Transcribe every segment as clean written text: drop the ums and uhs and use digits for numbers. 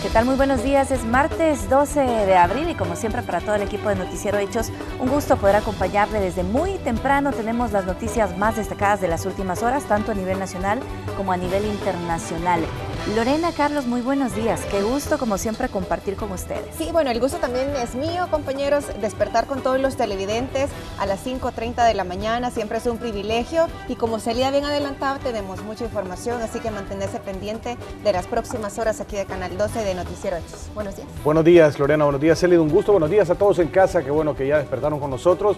¿Qué tal? Muy buenos días, es martes 12 de abril y como siempre para todo el equipo de Noticiero Hechos, un gusto poder acompañarle desde muy temprano. Tenemos las noticias más destacadas de las últimas horas, tanto a nivel nacional como a nivel internacional. Lorena, Carlos, muy buenos días. Qué gusto, como siempre, compartir con ustedes. Sí, bueno, el gusto también es mío, compañeros, despertar con todos los televidentes a las 5:30 de la mañana, siempre es un privilegio y como salía bien adelantado, tenemos mucha información, así que mantenerse pendiente de las próximas horas aquí de Canal 12 de Noticiero Hechos. Buenos días. Buenos días, Lorena, buenos días, Celid, un gusto, buenos días a todos en casa, qué bueno que ya despertaron con nosotros.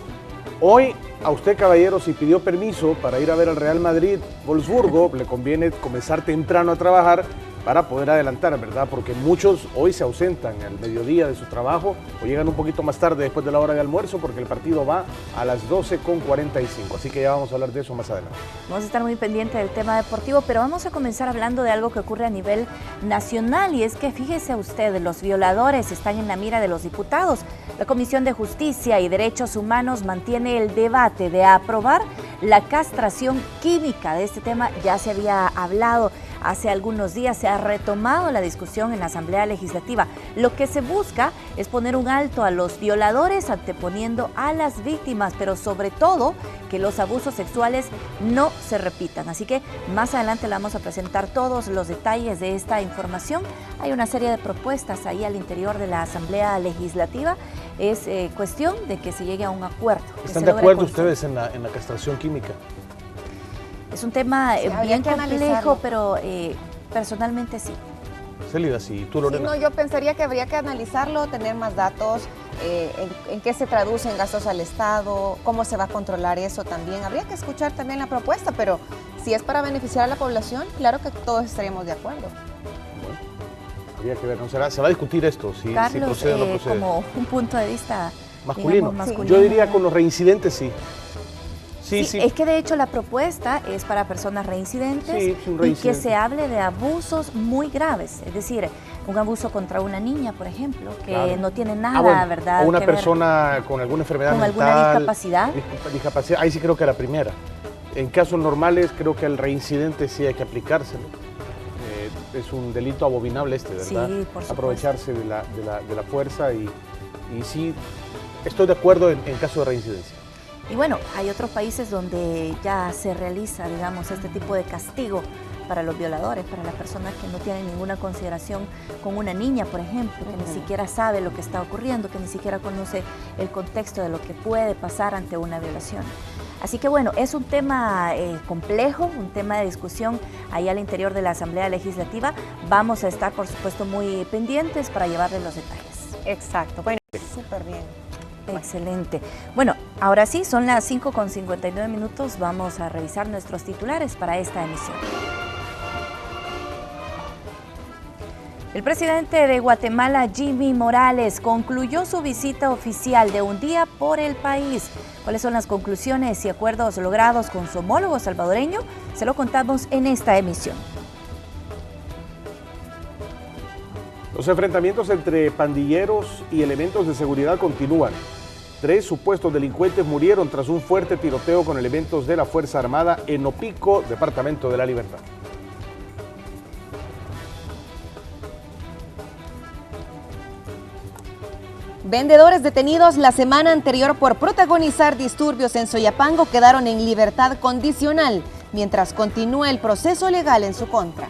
Hoy, a usted, caballero, si pidió permiso para ir a ver al Real Madrid-Wolfsburgo, le conviene comenzar temprano a trabajar para poder adelantar, ¿verdad? Porque muchos hoy se ausentan al mediodía de su trabajo o llegan un poquito más tarde después de la hora de almuerzo porque el partido va a las 12:45. Así que ya vamos a hablar de eso más adelante. Vamos a estar muy pendientes del tema deportivo, pero vamos a comenzar hablando de algo que ocurre a nivel nacional y es que fíjese usted, los violadores están en la mira de los diputados. La Comisión de Justicia y Derechos Humanos mantiene el debate de aprobar la castración química. De este tema ya se había hablado hace algunos días, se ha retomado la discusión en la Asamblea Legislativa. Lo que se busca es poner un alto a los violadores anteponiendo a las víctimas, pero sobre todo que los abusos sexuales no se repitan. Así que más adelante le vamos a presentar todos los detalles de esta información. Hay una serie de propuestas ahí al interior de la Asamblea Legislativa. Es cuestión de que se llegue a un acuerdo. ¿Están de acuerdo ustedes en la castración química? Es un tema bien complejo, pero personalmente sí. Celida, sí, tú, Lorena. Sí, no, yo pensaría que habría que analizarlo, tener más datos, en qué se traducen gastos al Estado, cómo se va a controlar eso también. Habría que escuchar también la propuesta, pero si es para beneficiar a la población, claro que todos estaríamos de acuerdo. Bueno, habría que ver, ¿no? Se va a discutir esto, si procede o no procede. Como un punto de vista masculino. masculino. Yo diría con los reincidentes sí. Sí. Es que de hecho la propuesta es para personas reincidentes y que se hable de abusos muy graves, es decir, un abuso contra una niña, por ejemplo, que no tiene nada, ¿verdad? O una persona con alguna enfermedad mental. Con alguna discapacidad. Discapacidad, ahí sí creo que la primera. En casos normales creo que el reincidente sí hay que aplicárselo. Es un delito abominable ¿verdad? Sí, por supuesto. Aprovecharse de la fuerza y sí, estoy de acuerdo en caso de reincidencia. Y bueno, hay otros países donde ya se realiza, digamos, este tipo de castigo para los violadores, para las personas que no tienen ninguna consideración con una niña, por ejemplo, que ni siquiera sabe lo que está ocurriendo, que ni siquiera conoce el contexto de lo que puede pasar ante una violación. Así que bueno, es un tema complejo, un tema de discusión ahí al interior de la Asamblea Legislativa. Vamos a estar, por supuesto, muy pendientes para llevarles los detalles. Exacto, bueno, súper bien. Excelente. Bueno, ahora sí, son las 5:59. Vamos a revisar nuestros titulares para esta emisión. El presidente de Guatemala, Jimmy Morales, concluyó su visita oficial de un día por el país. ¿Cuáles son las conclusiones y acuerdos logrados con su homólogo salvadoreño? Se lo contamos en esta emisión. Los enfrentamientos entre pandilleros y elementos de seguridad continúan. 3 supuestos delincuentes murieron tras un fuerte tiroteo con elementos de la Fuerza Armada en Opico, Departamento de la Libertad. Vendedores detenidos la semana anterior por protagonizar disturbios en Soyapango quedaron en libertad condicional, mientras continúa el proceso legal en su contra.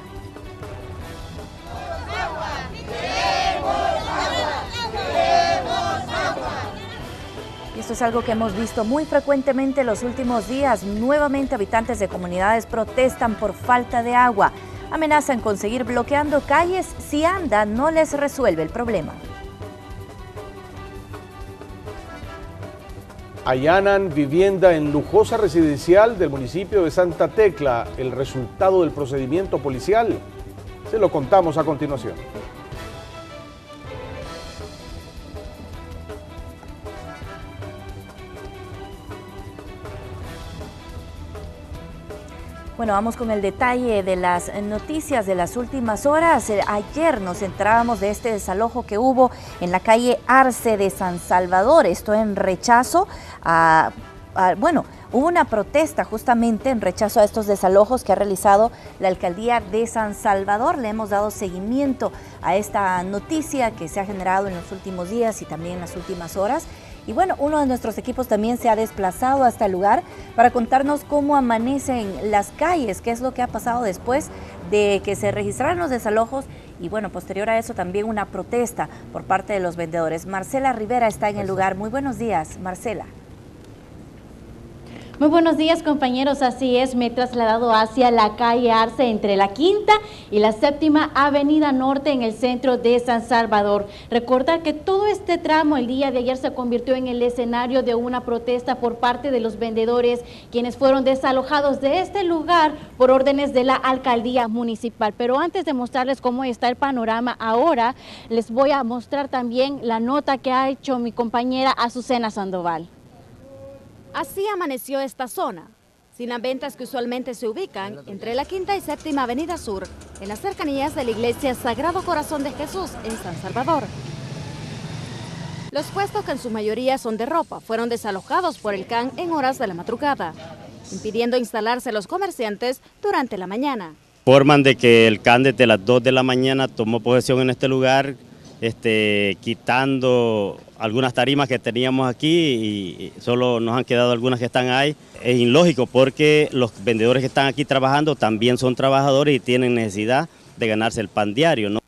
Esto es algo que hemos visto muy frecuentemente en los últimos días. Nuevamente habitantes de comunidades protestan por falta de agua. Amenazan con seguir bloqueando calles si ANDA no les resuelve el problema. Allanan vivienda en lujosa residencial del municipio de Santa Tecla. El resultado del procedimiento policial se lo contamos a continuación. Bueno, vamos con el detalle de las noticias de las últimas horas. Ayer nos enterábamos de este desalojo que hubo en la calle Arce de San Salvador. Esto en rechazo a hubo una protesta justamente en rechazo a estos desalojos que ha realizado la alcaldía de San Salvador. Le hemos dado seguimiento a esta noticia que se ha generado en los últimos días y también en las últimas horas. Y bueno, uno de nuestros equipos también se ha desplazado hasta el lugar para contarnos cómo amanecen las calles, qué es lo que ha pasado después de que se registraran los desalojos y bueno, posterior a eso también una protesta por parte de los vendedores. Marcela Rivera está en el lugar. Muy buenos días, Marcela. Muy buenos días, compañeros. Así es, me he trasladado hacia la calle Arce entre la Quinta y la Séptima Avenida Norte en el centro de San Salvador. Recordar que todo este tramo el día de ayer se convirtió en el escenario de una protesta por parte de los vendedores, quienes fueron desalojados de este lugar por órdenes de la alcaldía municipal. Pero antes de mostrarles cómo está el panorama ahora, les voy a mostrar también la nota que ha hecho mi compañera Azucena Sandoval. Así amaneció esta zona, sin las ventas que usualmente se ubican entre la Quinta y Séptima Avenida Sur, en las cercanías de la iglesia Sagrado Corazón de Jesús en San Salvador. Los puestos, que en su mayoría son de ropa, fueron desalojados por el CAN en horas de la madrugada, impidiendo instalarse los comerciantes durante la mañana. Forman de que el CAN desde las 2 de la mañana tomó posesión en este lugar, quitando algunas tarimas que teníamos aquí y solo nos han quedado algunas que están ahí. Es ilógico porque los vendedores que están aquí trabajando también son trabajadores y tienen necesidad de ganarse el pan diario, ¿no?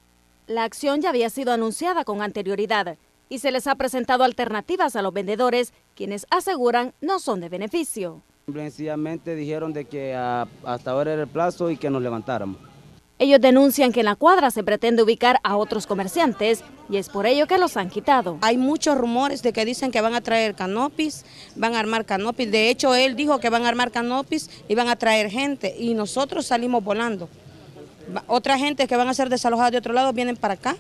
La acción ya había sido anunciada con anterioridad y se les ha presentado alternativas a los vendedores, quienes aseguran no son de beneficio. Sencillamente dijeron de que hasta ahora era el plazo y que nos levantáramos. Ellos denuncian que en la cuadra se pretende ubicar a otros comerciantes y es por ello que los han quitado. Hay muchos rumores de que dicen que van a traer canopis, van a armar canopis. De hecho, él dijo que van a armar canopis y van a traer gente y nosotros salimos volando. Otra gente que van a ser desalojadas de otro lado vienen para acá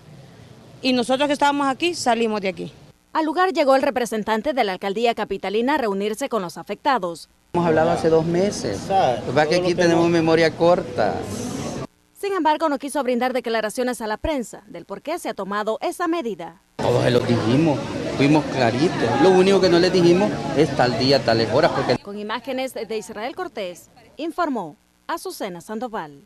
y nosotros que estábamos aquí salimos de aquí. Al lugar llegó el representante de la alcaldía capitalina a reunirse con los afectados. Hemos hablado hace 2 meses, lo que aquí tenemos memoria corta. Sin embargo, no quiso brindar declaraciones a la prensa del por qué se ha tomado esa medida. Todos se lo dijimos, fuimos claritos. Lo único que no les dijimos es tal día, tales horas. Porque... Con imágenes de Israel Cortés, informó Azucena Sandoval.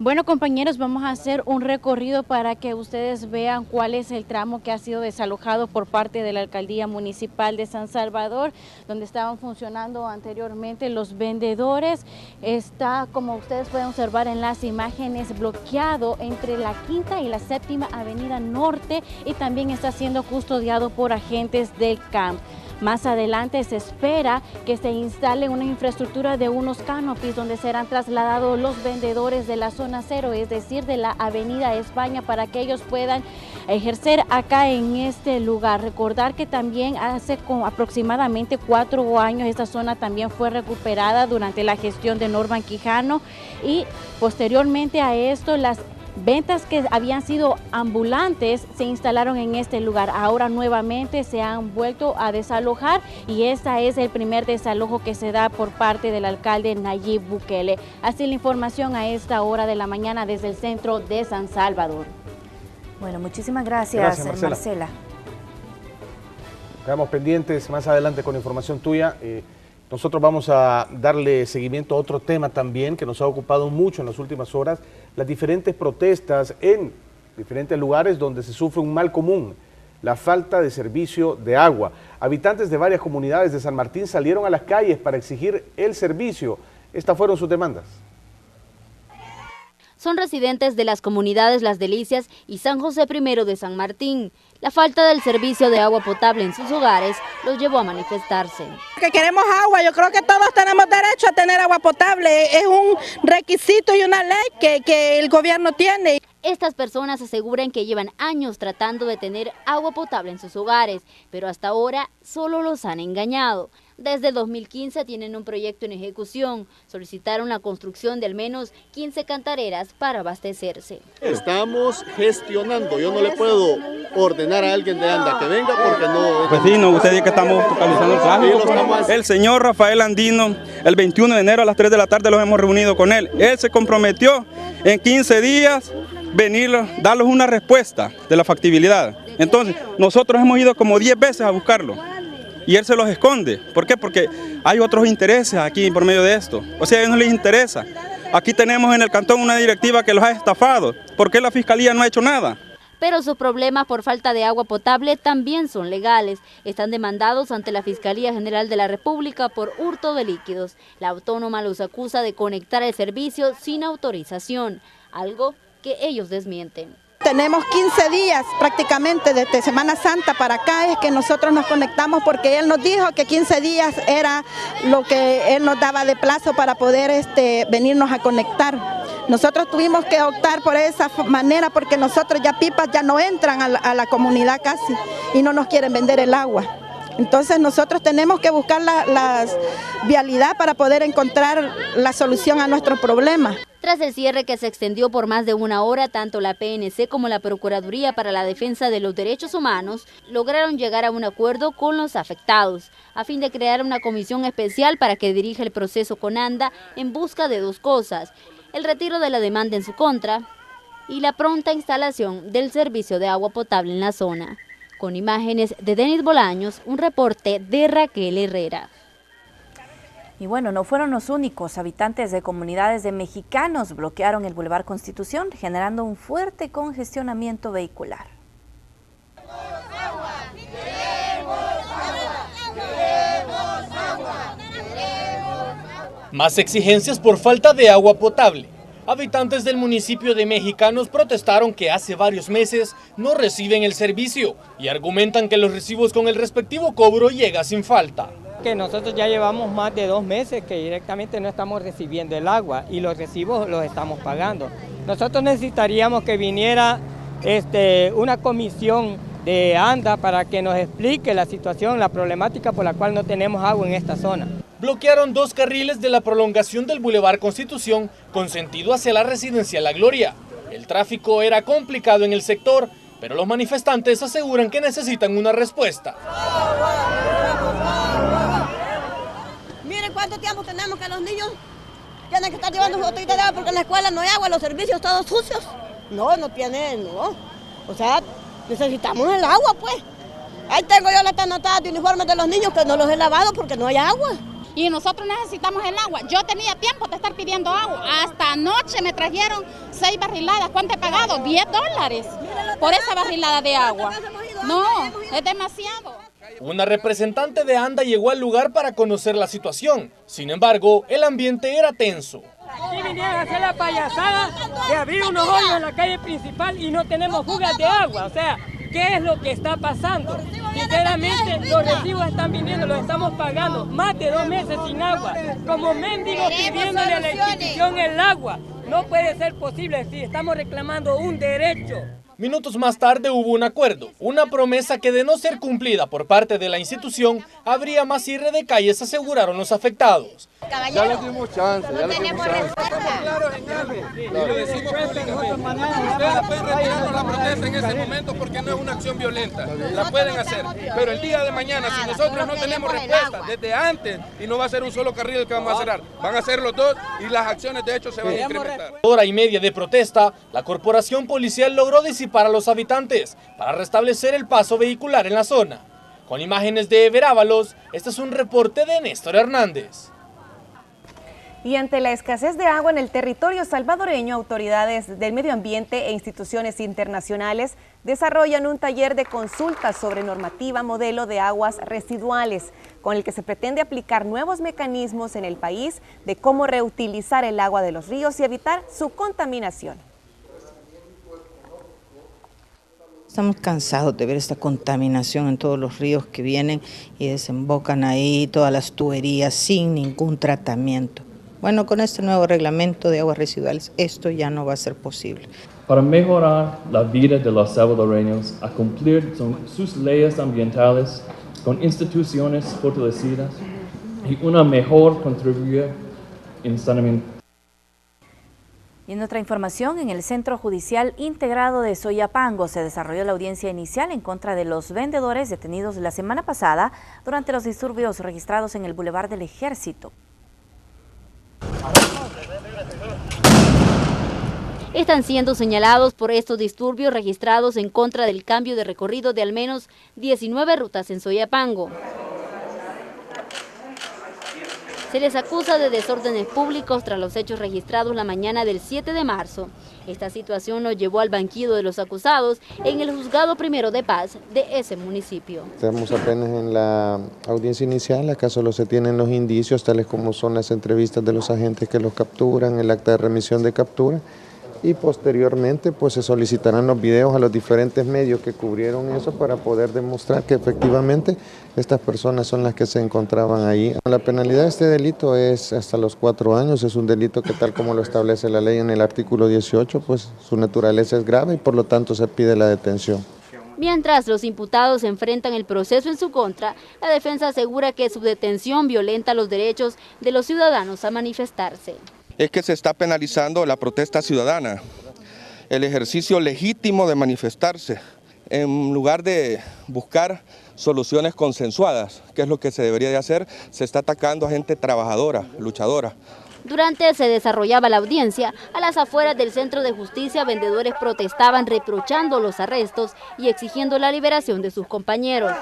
Bueno, compañeros, vamos a hacer un recorrido para que ustedes vean cuál es el tramo que ha sido desalojado por parte de la Alcaldía Municipal de San Salvador, donde estaban funcionando anteriormente los vendedores. Está, como ustedes pueden observar en las imágenes, bloqueado entre la Quinta y la Séptima Avenida Norte y también está siendo custodiado por agentes del CAM. Más adelante se espera que se instale una infraestructura de unos canopies donde serán trasladados los vendedores de la zona cero, es decir, de la Avenida España, para que ellos puedan ejercer acá en este lugar. Recordar que también hace aproximadamente 4 años esta zona también fue recuperada durante la gestión de Norman Quijano y posteriormente a esto las ventas que habían sido ambulantes se instalaron en este lugar. Ahora nuevamente se han vuelto a desalojar y este es el primer desalojo que se da por parte del alcalde Nayib Bukele. Así la información a esta hora de la mañana desde el centro de San Salvador. Bueno, muchísimas gracias Marcela. Quedamos pendientes más adelante con información tuya. Nosotros vamos a darle seguimiento a otro tema también que nos ha ocupado mucho en las últimas horas, las diferentes protestas en diferentes lugares donde se sufre un mal común, la falta de servicio de agua. Habitantes de varias comunidades de San Martín salieron a las calles para exigir el servicio. Estas fueron sus demandas. Son residentes de las comunidades Las Delicias y San José I de San Martín. La falta del servicio de agua potable en sus hogares los llevó a manifestarse. Que queremos agua, yo creo que todos tenemos derecho a tener agua potable, es un requisito y una ley que el gobierno tiene. Estas personas aseguran que llevan años tratando de tener agua potable en sus hogares, pero hasta ahora solo los han engañado. Desde el 2015 tienen un proyecto en ejecución. Solicitaron la construcción de al menos 15 cantareras para abastecerse. Estamos gestionando. Yo no le puedo ordenar a alguien de ANDA que venga porque no... Pues sí, no, usted dice que estamos focalizando el tráfico. El señor Rafael Andino, el 21 de enero a las 3 de la tarde los hemos reunido con él. Él se comprometió en 15 días venir, darles una respuesta de la factibilidad. Entonces, nosotros hemos ido como 10 veces a buscarlo. y él se los esconde. ¿Por qué? Porque hay otros intereses aquí por medio de esto. O sea, a ellos no les interesa. Aquí tenemos en el cantón una directiva que los ha estafado. ¿Por qué la fiscalía no ha hecho nada? Pero sus problemas por falta de agua potable también son legales. Están demandados ante la Fiscalía General de la República por hurto de líquidos. La autónoma los acusa de conectar el servicio sin autorización, algo que ellos desmienten. Tenemos 15 días prácticamente desde Semana Santa para acá es que nosotros nos conectamos porque él nos dijo que 15 días era lo que él nos daba de plazo para poder venirnos a conectar. Nosotros tuvimos que optar por esa manera porque nosotros ya pipas ya no entran a la comunidad casi y no nos quieren vender el agua. Entonces nosotros tenemos que buscar la vialidad para poder encontrar la solución a nuestro problema. Tras el cierre que se extendió por más de una hora, tanto la PNC como la Procuraduría para la Defensa de los Derechos Humanos lograron llegar a un acuerdo con los afectados, a fin de crear una comisión especial para que dirija el proceso con ANDA en busca de dos cosas: el retiro de la demanda en su contra y la pronta instalación del servicio de agua potable en la zona. Con imágenes de Denis Bolaños, un reporte de Raquel Herrera. Y bueno, no fueron los únicos. Habitantes de comunidades de mexicanos bloquearon el Boulevard Constitución, generando un fuerte congestionamiento vehicular. Más exigencias por falta de agua potable. Habitantes del municipio de Mexicanos protestaron que hace varios meses no reciben el servicio y argumentan que los recibos con el respectivo cobro llegan sin falta. Que nosotros ya llevamos más de 2 meses que directamente no estamos recibiendo el agua y los recibos los estamos pagando. Nosotros necesitaríamos que viniera una comisión de ANDA para que nos explique la situación, la problemática por la cual no tenemos agua en esta zona. Bloquearon 2 carriles de la prolongación del Boulevard Constitución con sentido hacia la Residencia La Gloria. El tráfico era complicado en el sector, pero los manifestantes aseguran que necesitan una respuesta. Miren cuánto tiempo tenemos que los niños tienen que estar llevando su botellita de agua porque en la escuela no hay agua, los servicios todos sucios. No tienen, no. O sea, necesitamos el agua, pues. Ahí tengo yo las notas de uniformes de los niños que no los he lavado porque no hay agua. Y nosotros necesitamos el agua. Yo tenía tiempo de estar pidiendo agua. Hasta anoche me trajeron 6 barriladas. ¿Cuánto he pagado? $10 por esa barrilada de agua. No, es demasiado. Una representante de ANDA llegó al lugar para conocer la situación. Sin embargo, el ambiente era tenso. Aquí vinieron a hacer la payasada de abrir unos hoyos en la calle principal y no tenemos fugas de agua. O sea, ¿qué es lo que está pasando? Sinceramente, los recibos están viniendo, los estamos pagando más de 2 meses sin agua. Como mendigos pidiéndole a la institución el agua. No puede ser posible si estamos reclamando un derecho. Minutos más tarde hubo un acuerdo, una promesa que de no ser cumplida por parte de la institución, habría más cierre de calles, aseguraron los afectados. Ya les dimos chance, ya les dimos chance. Ustedes pueden retirarnos la protesta en ese momento porque no es una acción violenta, la pueden hacer. Pero el día de mañana, si nosotros no tenemos respuesta desde antes, y no va a ser un solo carril el que vamos a cerrar, van a ser los 2 y las acciones de hecho se van a incrementar. Hora y media de protesta, la corporación policial logró disipar a los habitantes para restablecer el paso vehicular en la zona. Con imágenes de Verábalos, este es un reporte de Néstor Hernández. Y ante la escasez de agua en el territorio salvadoreño, autoridades del medio ambiente e instituciones internacionales desarrollan un taller de consultas sobre normativa modelo de aguas residuales, con el que se pretende aplicar nuevos mecanismos en el país de cómo reutilizar el agua de los ríos y evitar su contaminación. Estamos cansados de ver esta contaminación en todos los ríos que vienen y desembocan ahí, todas las tuberías sin ningún tratamiento. Bueno, con este nuevo reglamento de aguas residuales esto ya no va a ser posible. Para mejorar la vida de los salvadoreños, a cumplir sus leyes ambientales con instituciones fortalecidas y una mejor contribución en saneamiento. Y en otra información, en el Centro Judicial Integrado de Soyapango se desarrolló la audiencia inicial en contra de los vendedores detenidos la semana pasada durante los disturbios registrados en el Boulevard del Ejército. Están siendo señalados por estos disturbios registrados en contra del cambio de recorrido de al menos 19 rutas en Soyapango. Se les acusa de desórdenes públicos tras los hechos registrados la mañana del 7 de marzo. Esta situación los llevó al banquillo de los acusados en el Juzgado Primero de Paz de ese municipio. Estamos apenas en la audiencia inicial, acá solo se tienen los indicios, tales como son las entrevistas de los agentes que los capturan, el acta de remisión de captura, y posteriormente pues se solicitarán los videos a los diferentes medios que cubrieron eso para poder demostrar que efectivamente estas personas son las que se encontraban ahí. La penalidad de este delito es hasta los 4 años, es un delito que tal como lo establece la ley en el artículo 18, pues su naturaleza es grave y por lo tanto se pide la detención. Mientras los imputados enfrentan el proceso en su contra, la defensa asegura que su detención violenta los derechos de los ciudadanos a manifestarse. Es que se está penalizando la protesta ciudadana, el ejercicio legítimo de manifestarse, en lugar de buscar soluciones consensuadas, que es lo que se debería de hacer, se está atacando a gente trabajadora, luchadora. Durante se desarrollaba la audiencia, a las afueras del Centro de Justicia, vendedores protestaban reprochando los arrestos y exigiendo la liberación de sus compañeros.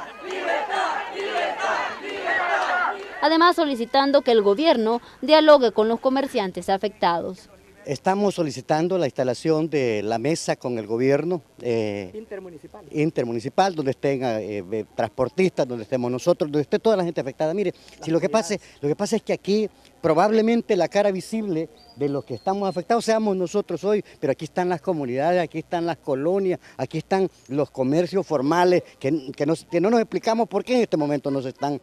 Además, solicitando que el gobierno dialogue con los comerciantes afectados. Estamos solicitando la instalación de la mesa con el gobierno intermunicipal, donde estén transportistas, donde estemos nosotros, donde esté toda la gente afectada. Mire, si lo que pasa es que aquí probablemente la cara visible de los que estamos afectados seamos nosotros hoy, pero aquí están las comunidades, aquí están las colonias, aquí están los comercios formales, que no nos explicamos por qué en este momento nos están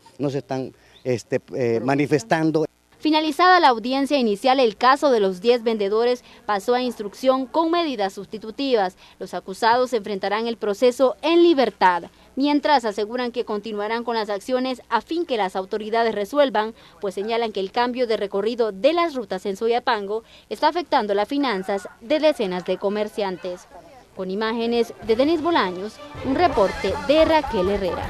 manifestando. Finalizada la audiencia inicial, el caso de los 10 vendedores pasó a instrucción con medidas sustitutivas. Los acusados enfrentarán el proceso en libertad, mientras aseguran que continuarán con las acciones a fin que las autoridades resuelvan, pues señalan que el cambio de recorrido de las rutas en Soyapango está afectando las finanzas de decenas de comerciantes. Con imágenes de Denis Bolaños, un reporte de Raquel Herrera.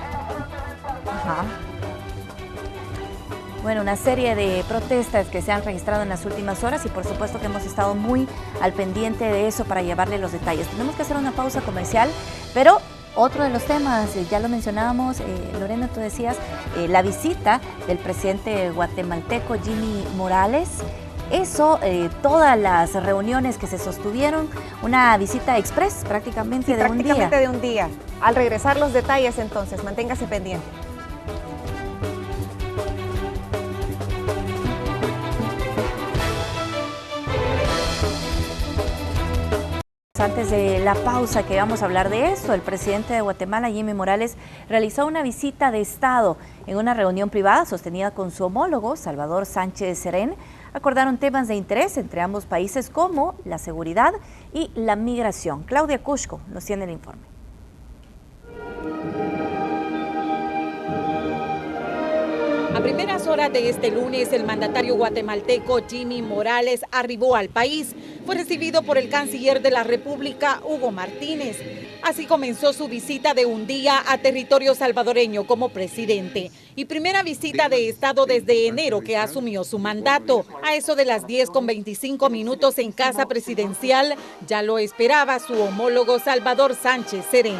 Bueno, una serie de protestas que se han registrado en las últimas horas y por supuesto que hemos estado muy al pendiente de eso para llevarle los detalles. Tenemos que hacer una pausa comercial, pero otro de los temas, ya lo mencionábamos, Lorena, tú decías, la visita del presidente guatemalteco Jimmy Morales. Eso, todas las reuniones que se sostuvieron, una visita express prácticamente de un día. Prácticamente de un día. Al regresar los detalles entonces, manténgase pendiente. Antes de la pausa que vamos a hablar de eso, el presidente de Guatemala, Jimmy Morales, realizó una visita de Estado. En una reunión privada sostenida con su homólogo, Salvador Sánchez Serén, acordaron temas de interés entre ambos países como la seguridad y la migración. Claudia Cusco nos tiene el informe. A primeras horas de este lunes, el mandatario guatemalteco Jimmy Morales arribó al país. Fue recibido por el canciller de la República, Hugo Martínez. Así comenzó su visita de un día a territorio salvadoreño como presidente. Y primera visita de Estado desde enero que asumió su mandato. A eso de las 10:25 en Casa Presidencial, ya lo esperaba su homólogo Salvador Sánchez Serén.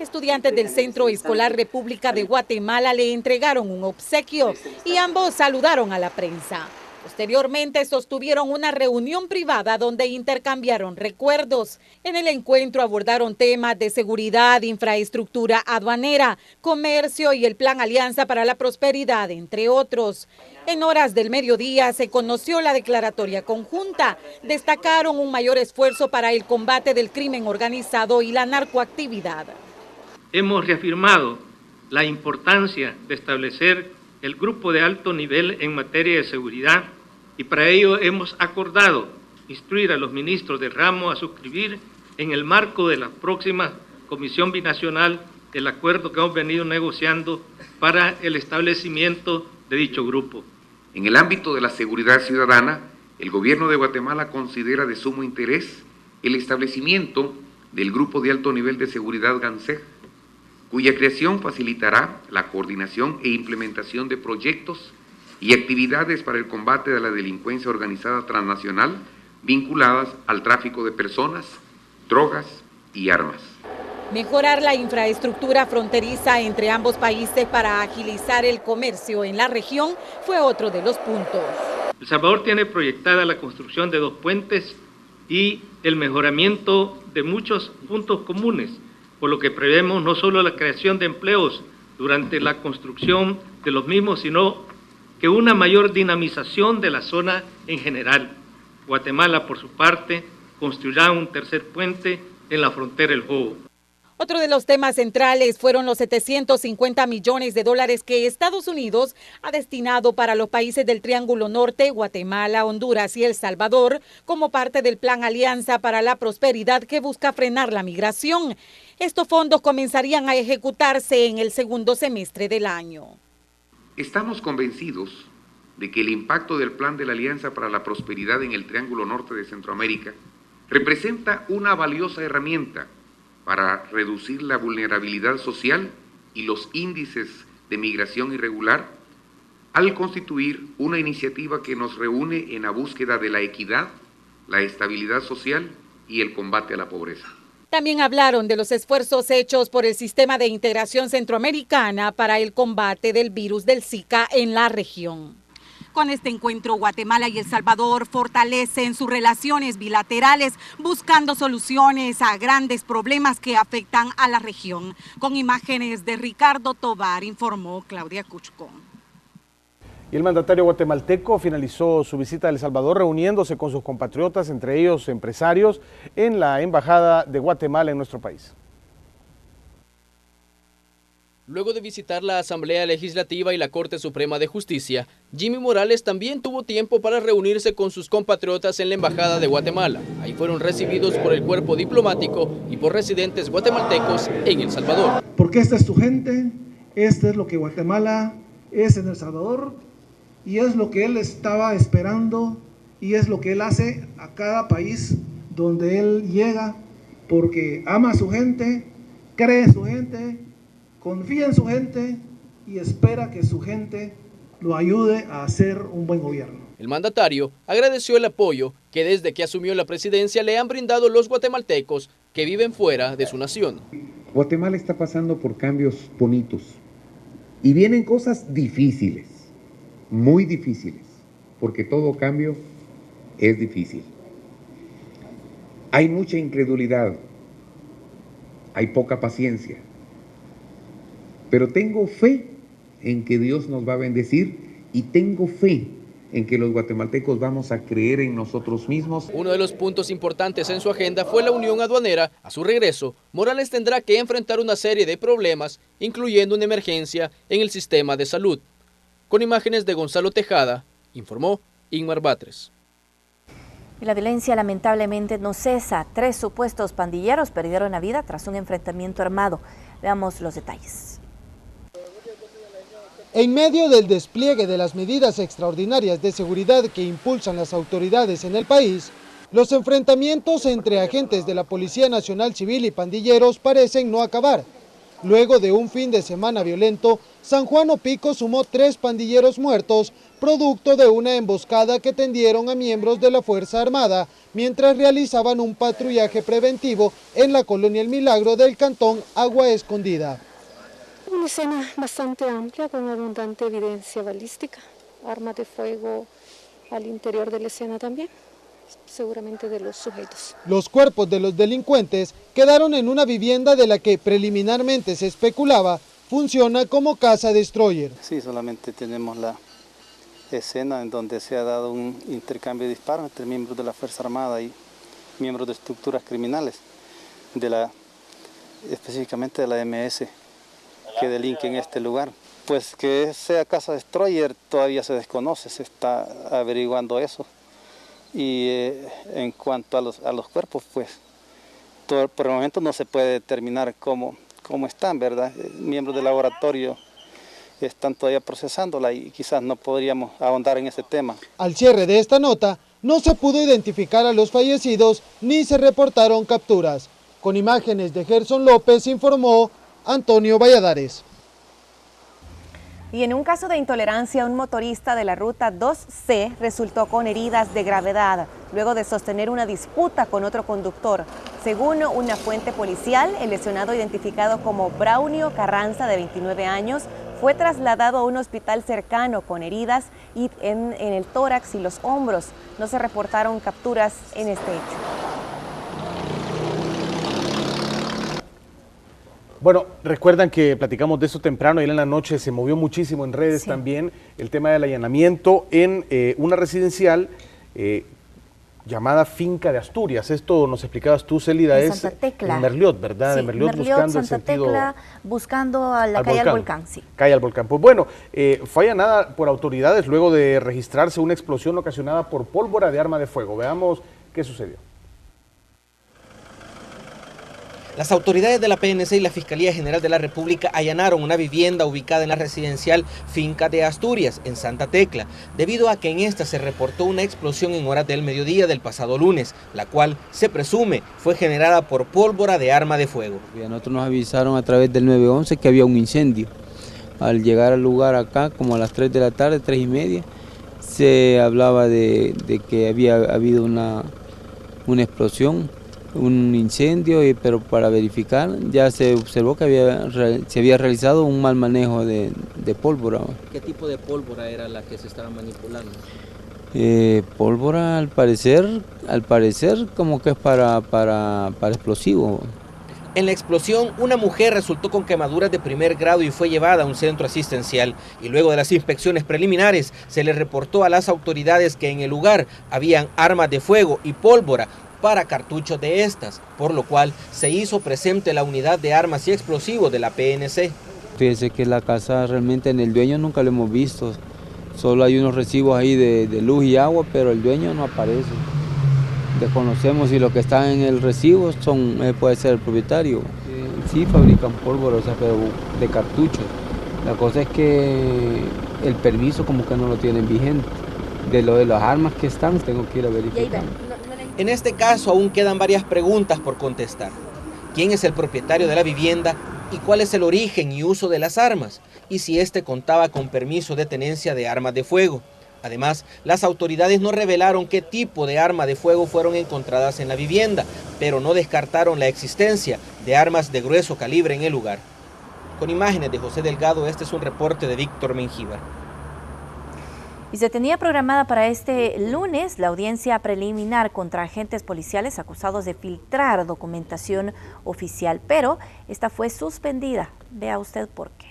Estudiantes del Centro Escolar República de Guatemala le entregaron un obsequio y ambos saludaron a la prensa. Posteriormente sostuvieron una reunión privada donde intercambiaron recuerdos. En el encuentro abordaron temas de seguridad, infraestructura aduanera, comercio y el Plan Alianza para la Prosperidad, entre otros. En horas del mediodía se conoció la declaratoria conjunta. Destacaron un mayor esfuerzo para el combate del crimen organizado y la narcoactividad. Hemos reafirmado la importancia de establecer el grupo de alto nivel en materia de seguridad y para ello hemos acordado instruir a los ministros del ramo a suscribir en el marco de la próxima Comisión Binacional el acuerdo que hemos venido negociando para el establecimiento de dicho grupo. En el ámbito de la seguridad ciudadana, el Gobierno de Guatemala considera de sumo interés el establecimiento del Grupo de Alto Nivel de Seguridad GANSEG, cuya creación facilitará la coordinación e implementación de proyectos y actividades para el combate de la delincuencia organizada transnacional vinculadas al tráfico de personas, drogas y armas. Mejorar la infraestructura fronteriza entre ambos países para agilizar el comercio en la región fue otro de los puntos. El Salvador tiene proyectada la construcción de 2 puentes y el mejoramiento de muchos puntos comunes, por lo que prevemos no solo la creación de empleos durante la construcción de los mismos, sino que una mayor dinamización de la zona en general. Guatemala, por su parte, construirá un 3er puente en la frontera del Jobo. Otro de los temas centrales fueron los 750 millones de dólares que Estados Unidos ha destinado para los países del Triángulo Norte, Guatemala, Honduras y El Salvador, como parte del Plan Alianza para la Prosperidad que busca frenar la migración. Estos fondos comenzarían a ejecutarse en el segundo semestre del año. Estamos convencidos de que el impacto del Plan de la Alianza para la Prosperidad en el Triángulo Norte de Centroamérica representa una valiosa herramienta para reducir la vulnerabilidad social y los índices de migración irregular, al constituir una iniciativa que nos reúne en la búsqueda de la equidad, la estabilidad social y el combate a la pobreza. También hablaron de los esfuerzos hechos por el Sistema de Integración Centroamericana para el combate del virus del Zika en la región. Con este encuentro, Guatemala y El Salvador fortalecen sus relaciones bilaterales, buscando soluciones a grandes problemas que afectan a la región. Con imágenes de Ricardo Tovar, informó Claudia Cuchcón. Y el mandatario guatemalteco finalizó su visita a El Salvador reuniéndose con sus compatriotas, entre ellos empresarios, en la Embajada de Guatemala en nuestro país. Luego de visitar la Asamblea Legislativa y la Corte Suprema de Justicia, Jimmy Morales también tuvo tiempo para reunirse con sus compatriotas en la Embajada de Guatemala. Ahí fueron recibidos por el cuerpo diplomático y por residentes guatemaltecos en El Salvador. Porque esta es su gente, este es lo que Guatemala es en El Salvador y es lo que él estaba esperando y es lo que él hace a cada país donde él llega, porque ama a su gente, cree en su gente, confía en su gente y espera que su gente lo ayude a hacer un buen gobierno. El mandatario agradeció el apoyo que desde que asumió la presidencia le han brindado los guatemaltecos que viven fuera de su nación. Guatemala está pasando por cambios bonitos y vienen cosas difíciles, muy difíciles, porque todo cambio es difícil. Hay mucha incredulidad, hay poca paciencia. Pero tengo fe en que Dios nos va a bendecir y tengo fe en que los guatemaltecos vamos a creer en nosotros mismos. Uno de los puntos importantes en su agenda fue la unión aduanera. A su regreso, Morales tendrá que enfrentar una serie de problemas, incluyendo una emergencia en el sistema de salud. Con imágenes de Gonzalo Tejada, informó Ingmar Batres. Y la violencia lamentablemente no cesa. 3 supuestos pandilleros perdieron la vida tras un enfrentamiento armado. Veamos los detalles. En medio del despliegue de las medidas extraordinarias de seguridad que impulsan las autoridades en el país, los enfrentamientos entre agentes de la Policía Nacional Civil y pandilleros parecen no acabar. Luego de un fin de semana violento, San Juan Opico sumó 3 pandilleros muertos, producto de una emboscada que tendieron a miembros de la Fuerza Armada mientras realizaban un patrullaje preventivo en la colonia El Milagro del cantón Agua Escondida. Una escena bastante amplia con abundante evidencia balística, armas de fuego al interior de la escena también, seguramente de los sujetos. Los cuerpos de los delincuentes quedaron en una vivienda de la que preliminarmente se especulaba funciona como casa destroyer. Sí, solamente tenemos la escena en donde se ha dado un intercambio de disparos entre miembros de la Fuerza Armada y miembros de estructuras criminales, específicamente de la MS, que delinquen en este lugar. Pues que sea casa destroyer todavía se desconoce, se está averiguando eso. Y en cuanto a los cuerpos, pues por el momento no se puede determinar cómo están, ¿verdad? Miembros del laboratorio están todavía procesándola y quizás no podríamos ahondar en ese tema. Al cierre de esta nota, no se pudo identificar a los fallecidos ni se reportaron capturas. Con imágenes de Gerson López informó Antonio Valladares. Y en un caso de intolerancia, un motorista de la ruta 2C resultó con heridas de gravedad luego de sostener una disputa con otro conductor. Según una fuente policial, el lesionado, identificado como Braulio Carranza, de 29 años, fue trasladado a un hospital cercano con heridas en el tórax y los hombros. No se reportaron capturas en este hecho. Bueno, recuerdan que platicamos de eso temprano, ayer en la noche se movió muchísimo en redes también el tema del allanamiento en una residencial llamada Finca de Asturias. Esto nos explicabas tú, Célida, es Santa Tecla. En Merliot, ¿verdad? Sí, de Merliot, buscando Santa el sentido... Tecla, buscando a la calle al volcán, sí. Calle al volcán. Pues bueno, fue allanada por autoridades luego de registrarse una explosión ocasionada por pólvora de arma de fuego. Veamos qué sucedió. Las autoridades de la PNC y la Fiscalía General de la República allanaron una vivienda ubicada en la residencial Finca de Asturias, en Santa Tecla, debido a que en esta se reportó una explosión en horas del mediodía del pasado lunes, la cual se presume fue generada por pólvora de arma de fuego. A nosotros nos avisaron a través del 911 que había un incendio. Al llegar al lugar acá, como a las 3 de la tarde, 3:30, se hablaba de que había habido una explosión, un incendio, pero para verificar ya se observó que se había realizado un mal manejo de pólvora. ¿Qué tipo de pólvora era la que se estaba manipulando? Pólvora al parecer como que es para explosivo. En la explosión, una mujer resultó con quemaduras de primer grado y fue llevada a un centro asistencial. Y luego de las inspecciones preliminares, se le reportó a las autoridades que en el lugar habían armas de fuego y pólvora para cartuchos de estas, por lo cual se hizo presente la unidad de armas y explosivos de la PNC. Fíjese que la casa realmente en el dueño nunca lo hemos visto, solo hay unos recibos ahí de luz y agua, pero el dueño no aparece. Desconocemos si lo que está en el recibo puede ser el propietario. Sí fabrican pólvora, o sea, pero de cartuchos. La cosa es que el permiso como que no lo tienen vigente. De las armas que están, tengo que ir a verificar. En este caso aún quedan varias preguntas por contestar. ¿Quién es el propietario de la vivienda y cuál es el origen y uso de las armas? Y si éste contaba con permiso de tenencia de armas de fuego. Además, las autoridades no revelaron qué tipo de arma de fuego fueron encontradas en la vivienda, pero no descartaron la existencia de armas de grueso calibre en el lugar. Con imágenes de José Delgado, este es un reporte de Víctor Mengíbar. Y se tenía programada para este lunes la audiencia preliminar contra agentes policiales acusados de filtrar documentación oficial, pero esta fue suspendida. Vea usted por qué.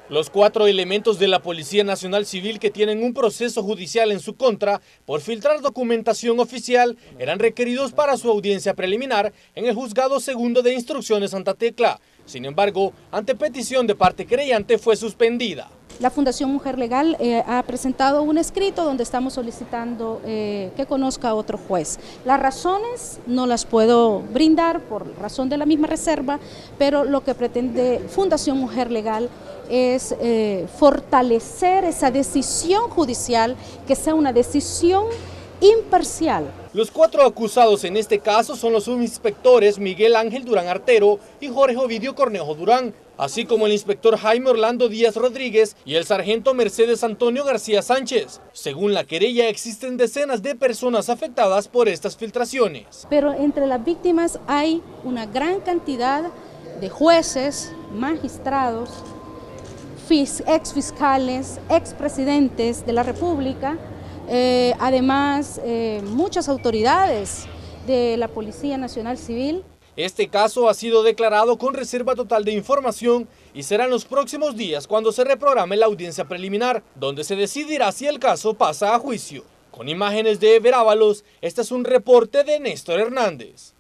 Los 4 elementos de la Policía Nacional Civil que tienen un proceso judicial en su contra por filtrar documentación oficial eran requeridos para su audiencia preliminar en el Juzgado Segundo de Instrucción de Santa Tecla. Sin embargo, ante petición de parte querellante fue suspendida. La Fundación Mujer Legal ha presentado un escrito donde estamos solicitando que conozca a otro juez. Las razones no las puedo brindar por razón de la misma reserva, pero lo que pretende Fundación Mujer Legal es fortalecer esa decisión judicial, que sea una decisión imparcial. Los 4 acusados en este caso son los subinspectores Miguel Ángel Durán Artero y Jorge Ovidio Cornejo Durán, así como el inspector Jaime Orlando Díaz Rodríguez y el sargento Mercedes Antonio García Sánchez. Según la querella, existen decenas de personas afectadas por estas filtraciones. Pero entre las víctimas hay una gran cantidad de jueces, magistrados, exfiscales, expresidentes de la República, además muchas autoridades de la Policía Nacional Civil. Este caso ha sido declarado con reserva total de información y será en los próximos días cuando se reprograme la audiencia preliminar, donde se decidirá si el caso pasa a juicio. Con imágenes de Ever Ábalos, este es un reporte de Néstor Hernández.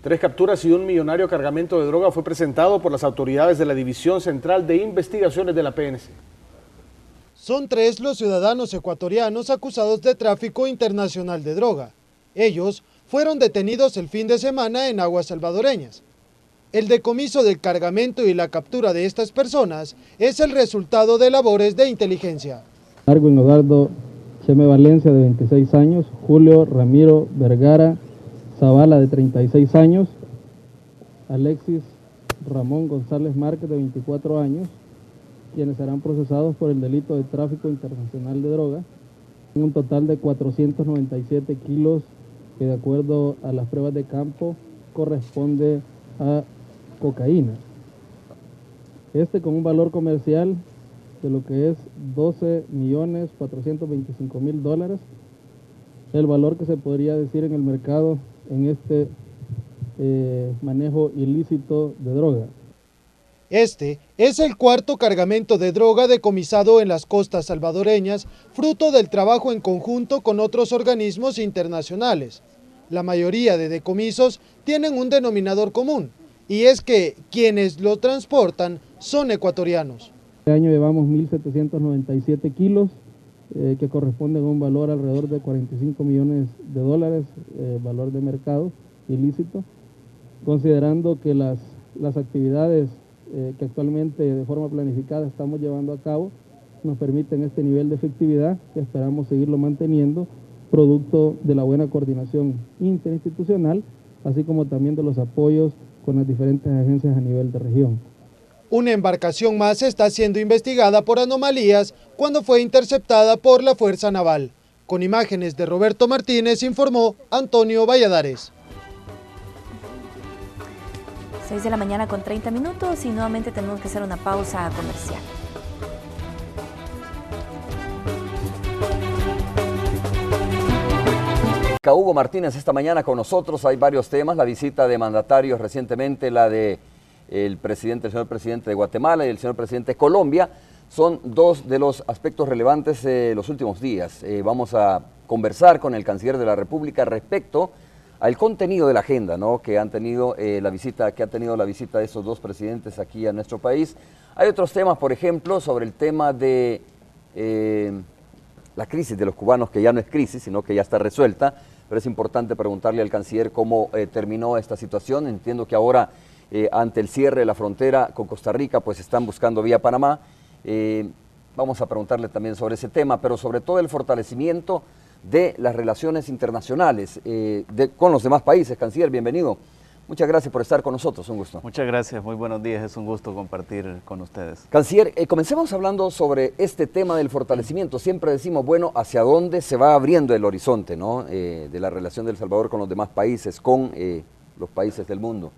3 capturas y un millonario cargamento de droga fue presentado por las autoridades de la División Central de Investigaciones de la PNC. Son 3 los ciudadanos ecuatorianos acusados de tráfico internacional de droga. Ellos fueron detenidos el fin de semana en aguas salvadoreñas. El decomiso del cargamento y la captura de estas personas es el resultado de labores de inteligencia. Arwin Eduardo Cheme Valencia, de 26 años, Julio Ramiro Vergara Zavala, de 36 años, Alexis Ramón González Márquez, de 24 años, quienes serán procesados por el delito de tráfico internacional de droga, un total de 497 kilos, que de acuerdo a las pruebas de campo corresponde a cocaína. Con un valor comercial de lo que es $12.425.000, el valor que se podría decir en el mercado en este manejo ilícito de droga. Este es el cuarto cargamento de droga decomisado en las costas salvadoreñas, fruto del trabajo en conjunto con otros organismos internacionales. La mayoría de decomisos tienen un denominador común, y es que quienes lo transportan son ecuatorianos. Este año llevamos 1.797 kilos, que corresponden a un valor alrededor de $45 millones, valor de mercado ilícito, considerando que las actividades que actualmente de forma planificada estamos llevando a cabo nos permiten este nivel de efectividad que esperamos seguirlo manteniendo, producto de la buena coordinación interinstitucional, así como también de los apoyos con las diferentes agencias a nivel de región. Una embarcación más está siendo investigada por anomalías cuando fue interceptada por la Fuerza Naval. Con imágenes de Roberto Martínez, informó Antonio Valladares. 6 de la mañana con 30 minutos y nuevamente tenemos que hacer una pausa comercial. Hugo Martínez esta mañana con nosotros. Hay varios temas, la visita de mandatarios recientemente, la de el señor presidente de Guatemala y el señor presidente de Colombia, son dos de los aspectos relevantes de los últimos días. Vamos a conversar con el canciller de la República respecto al contenido de la agenda, ¿no?, que han tenido la visita de estos dos presidentes aquí a nuestro país. Hay otros temas, por ejemplo, sobre el tema de la crisis de los cubanos, que ya no es crisis, sino que ya está resuelta, pero es importante preguntarle al canciller cómo terminó esta situación. Entiendo que ahora, ante el cierre de la frontera con Costa Rica, pues están buscando vía Panamá. Vamos a preguntarle también sobre ese tema, pero sobre todo el fortalecimiento de las relaciones internacionales con los demás países. Canciller, bienvenido. Muchas gracias por estar con nosotros, un gusto. Muchas gracias, muy buenos días, es un gusto compartir con ustedes. Canciller, comencemos hablando sobre este tema del fortalecimiento. Siempre decimos, bueno, hacia dónde se va abriendo el horizonte, ¿no?, de la relación de El Salvador con los demás países, con los países del mundo.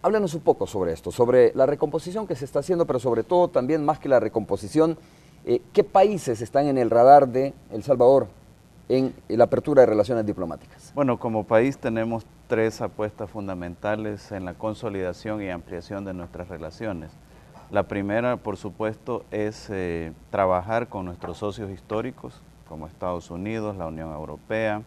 Háblanos un poco sobre esto, sobre la recomposición que se está haciendo, pero sobre todo también, más que la recomposición, ¿qué países están en el radar de El Salvador en la apertura de relaciones diplomáticas? Bueno, como país tenemos tres apuestas fundamentales en la consolidación y ampliación de nuestras relaciones. La primera, por supuesto, es trabajar con nuestros socios históricos, como Estados Unidos, la Unión Europea,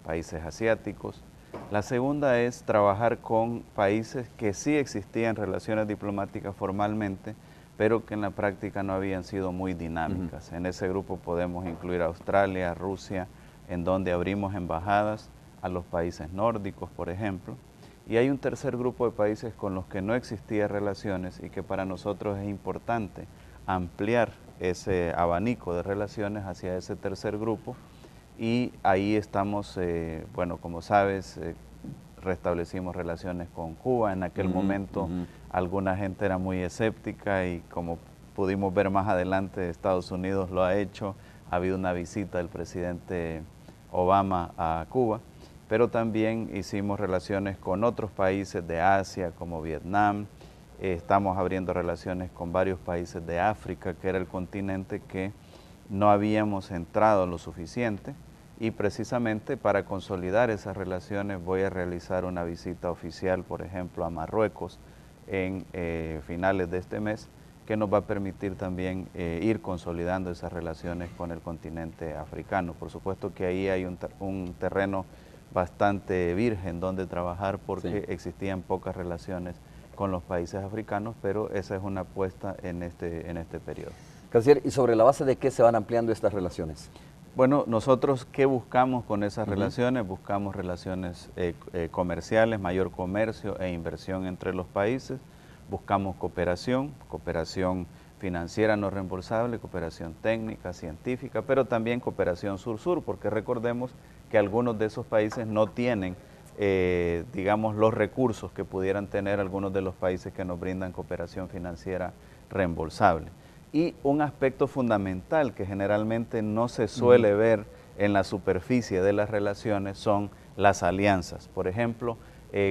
países asiáticos. La segunda es trabajar con países que sí existían relaciones diplomáticas formalmente, pero que en la práctica no habían sido muy dinámicas. En ese grupo podemos incluir a Australia, Rusia, en donde abrimos embajadas, a los países nórdicos, por ejemplo. Y hay un tercer grupo de países con los que no existían relaciones y que para nosotros es importante ampliar ese abanico de relaciones hacia ese tercer grupo. Y ahí estamos, bueno, como sabes, restablecimos relaciones con Cuba. En aquel momento alguna gente era muy escéptica y como pudimos ver más adelante, Estados Unidos lo ha hecho. Ha habido una visita del presidente Obama a Cuba, pero también hicimos relaciones con otros países de Asia como Vietnam. Estamos abriendo relaciones con varios países de África, que era el continente que no habíamos entrado lo suficiente, y precisamente para consolidar esas relaciones voy a realizar una visita oficial, por ejemplo, a Marruecos en finales de este mes, que nos va a permitir también ir consolidando esas relaciones con el continente africano. Por supuesto que ahí hay un terreno bastante virgen donde trabajar porque existían pocas relaciones con los países africanos, pero esa es una apuesta en este periodo. Canciller, ¿y sobre la base de qué se van ampliando estas relaciones? Bueno, nosotros, ¿qué buscamos con esas relaciones? Buscamos relaciones comerciales, mayor comercio e inversión entre los países. Buscamos cooperación financiera no reembolsable, cooperación técnica, científica, pero también cooperación sur-sur, porque recordemos que algunos de esos países no tienen digamos, los recursos que pudieran tener algunos de los países que nos brindan cooperación financiera reembolsable. Y un aspecto fundamental que generalmente no se suele ver en la superficie de las relaciones son las alianzas. Por ejemplo,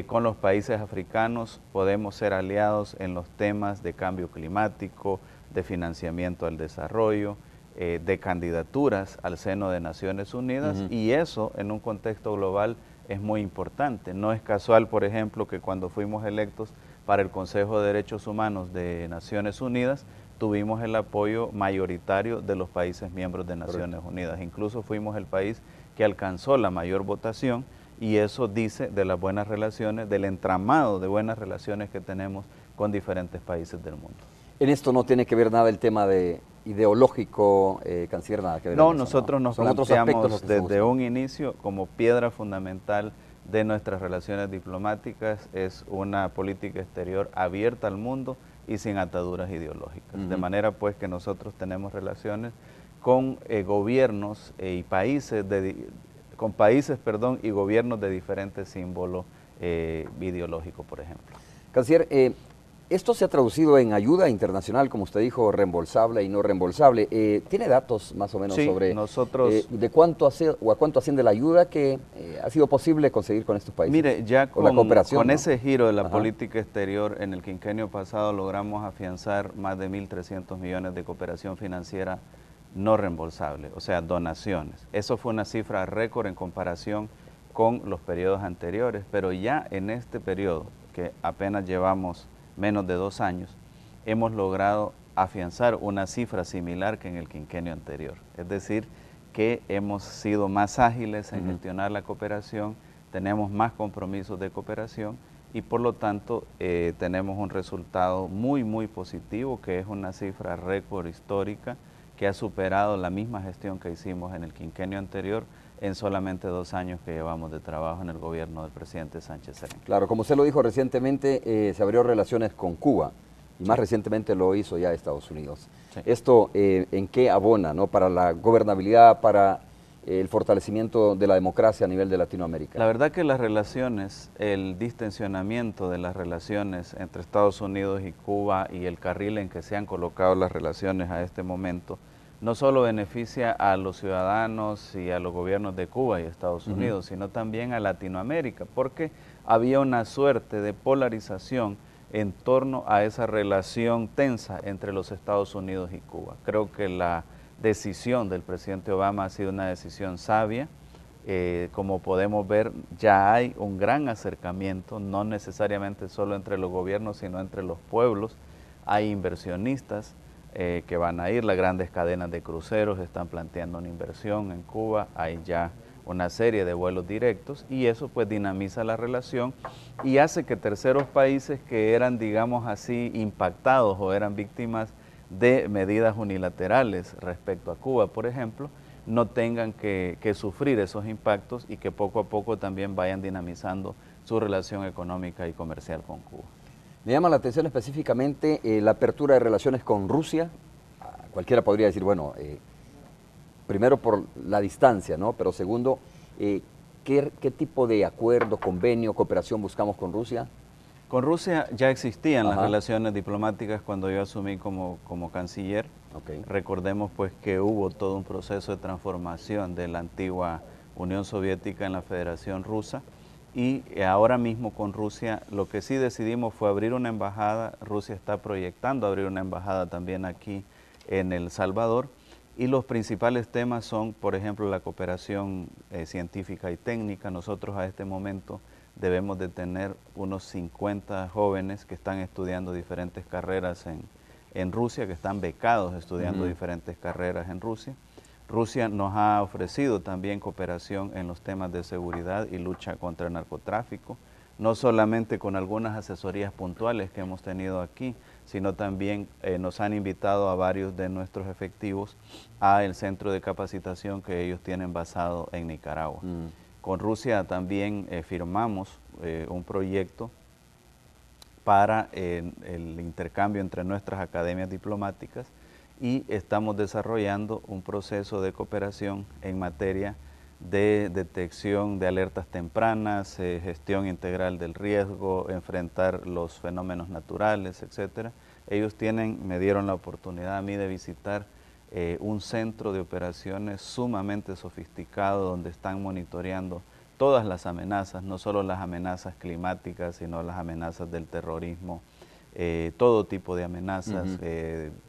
con los países africanos podemos ser aliados en los temas de cambio climático, de financiamiento al desarrollo, de candidaturas al seno de Naciones Unidas, y eso en un contexto global es muy importante. No es casual, por ejemplo, que cuando fuimos electos para el Consejo de Derechos Humanos de Naciones Unidas, tuvimos el apoyo mayoritario de los países miembros de Naciones Unidas. Incluso fuimos el país que alcanzó la mayor votación, y eso dice de las buenas relaciones, del entramado de buenas relaciones que tenemos con diferentes países del mundo. En esto no tiene que ver nada el tema de ideológico, canciller, nada que ver. No, eso, nosotros nos planteamos desde un inicio como piedra fundamental de nuestras relaciones diplomáticas es una política exterior abierta al mundo y sin ataduras ideológicas. De manera pues que nosotros tenemos relaciones con gobiernos y países, y gobiernos de diferentes símbolos ideológicos, por ejemplo. Canciller, esto se ha traducido en ayuda internacional, como usted dijo, reembolsable y no reembolsable. ¿Tiene datos más o menos sobre nosotros, de cuánto a cuánto asciende la ayuda que ha sido posible conseguir con estos países? Mire, ya con la cooperación, con ¿no? ese giro de la política exterior, en el quinquenio pasado logramos afianzar más de 1.300 millones de cooperación financiera no reembolsable, o sea, donaciones. Eso fue una cifra récord en comparación con los periodos anteriores, pero ya en este periodo, que apenas llevamos menos de 2 años, hemos logrado afianzar una cifra similar que en el quinquenio anterior. Es decir, que hemos sido más ágiles en gestionar la cooperación, tenemos más compromisos de cooperación y por lo tanto tenemos un resultado muy, muy positivo, que es una cifra récord histórica que ha superado la misma gestión que hicimos en el quinquenio anterior en solamente 2 años que llevamos de trabajo en el gobierno del presidente Sánchez Serén. Claro, como usted lo dijo recientemente, se abrió relaciones con Cuba y más recientemente lo hizo ya Estados Unidos. Sí. ¿Esto en qué abona, ¿no? Para la gobernabilidad, para el fortalecimiento de la democracia a nivel de Latinoamérica? La verdad que las relaciones, el distensionamiento de las relaciones entre Estados Unidos y Cuba y el carril en que se han colocado las relaciones a este momento, no solo beneficia a los ciudadanos y a los gobiernos de Cuba y Estados Unidos, sino también a Latinoamérica, porque había una suerte de polarización en torno a esa relación tensa entre los Estados Unidos y Cuba. Creo que la decisión del presidente Obama ha sido una decisión sabia. Como podemos ver, ya hay un gran acercamiento, no necesariamente solo entre los gobiernos, sino entre los pueblos. Hay inversionistas que van a ir, las grandes cadenas de cruceros están planteando una inversión en Cuba, hay ya una serie de vuelos directos y eso pues dinamiza la relación y hace que terceros países que eran, digamos así, impactados o eran víctimas de medidas unilaterales respecto a Cuba, por ejemplo, no tengan que sufrir esos impactos y que poco a poco también vayan dinamizando su relación económica y comercial con Cuba. Me llama la atención específicamente la apertura de relaciones con Rusia. Cualquiera podría decir, bueno, primero por la distancia, ¿no? Pero segundo, ¿qué tipo de acuerdo, convenio, cooperación buscamos con Rusia? Con Rusia ya existían las relaciones diplomáticas cuando yo asumí como canciller. Recordemos pues que hubo todo un proceso de transformación de la antigua Unión Soviética en la Federación Rusa. Y ahora mismo con Rusia lo que sí decidimos fue abrir una embajada. Rusia está proyectando abrir una embajada también aquí en El Salvador. Y los principales temas son, por ejemplo, la cooperación científica y técnica. Nosotros a este momento debemos de tener unos 50 jóvenes que están estudiando diferentes carreras en Rusia, que están becados estudiando diferentes carreras en Rusia. Rusia nos ha ofrecido también cooperación en los temas de seguridad y lucha contra el narcotráfico, no solamente con algunas asesorías puntuales que hemos tenido aquí, sino también nos han invitado a varios de nuestros efectivos al centro de capacitación que ellos tienen basado en Nicaragua. Con Rusia también firmamos un proyecto para el intercambio entre nuestras academias diplomáticas y estamos desarrollando un proceso de cooperación en materia de detección de alertas tempranas, gestión integral del riesgo, enfrentar los fenómenos naturales, etc. Ellos me dieron la oportunidad a mí de visitar un centro de operaciones sumamente sofisticado donde están monitoreando todas las amenazas, no solo las amenazas climáticas, sino las amenazas del terrorismo, todo tipo de amenazas,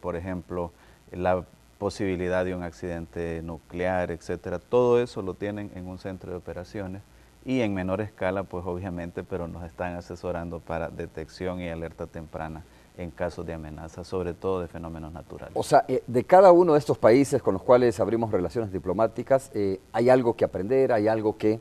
por ejemplo, la posibilidad de un accidente nuclear, etcétera. Todo eso lo tienen en un centro de operaciones y en menor escala, pues obviamente, pero nos están asesorando para detección y alerta temprana en casos de amenazas, sobre todo de fenómenos naturales. O sea, de cada uno de estos países con los cuales abrimos relaciones diplomáticas, hay algo que aprender, hay algo que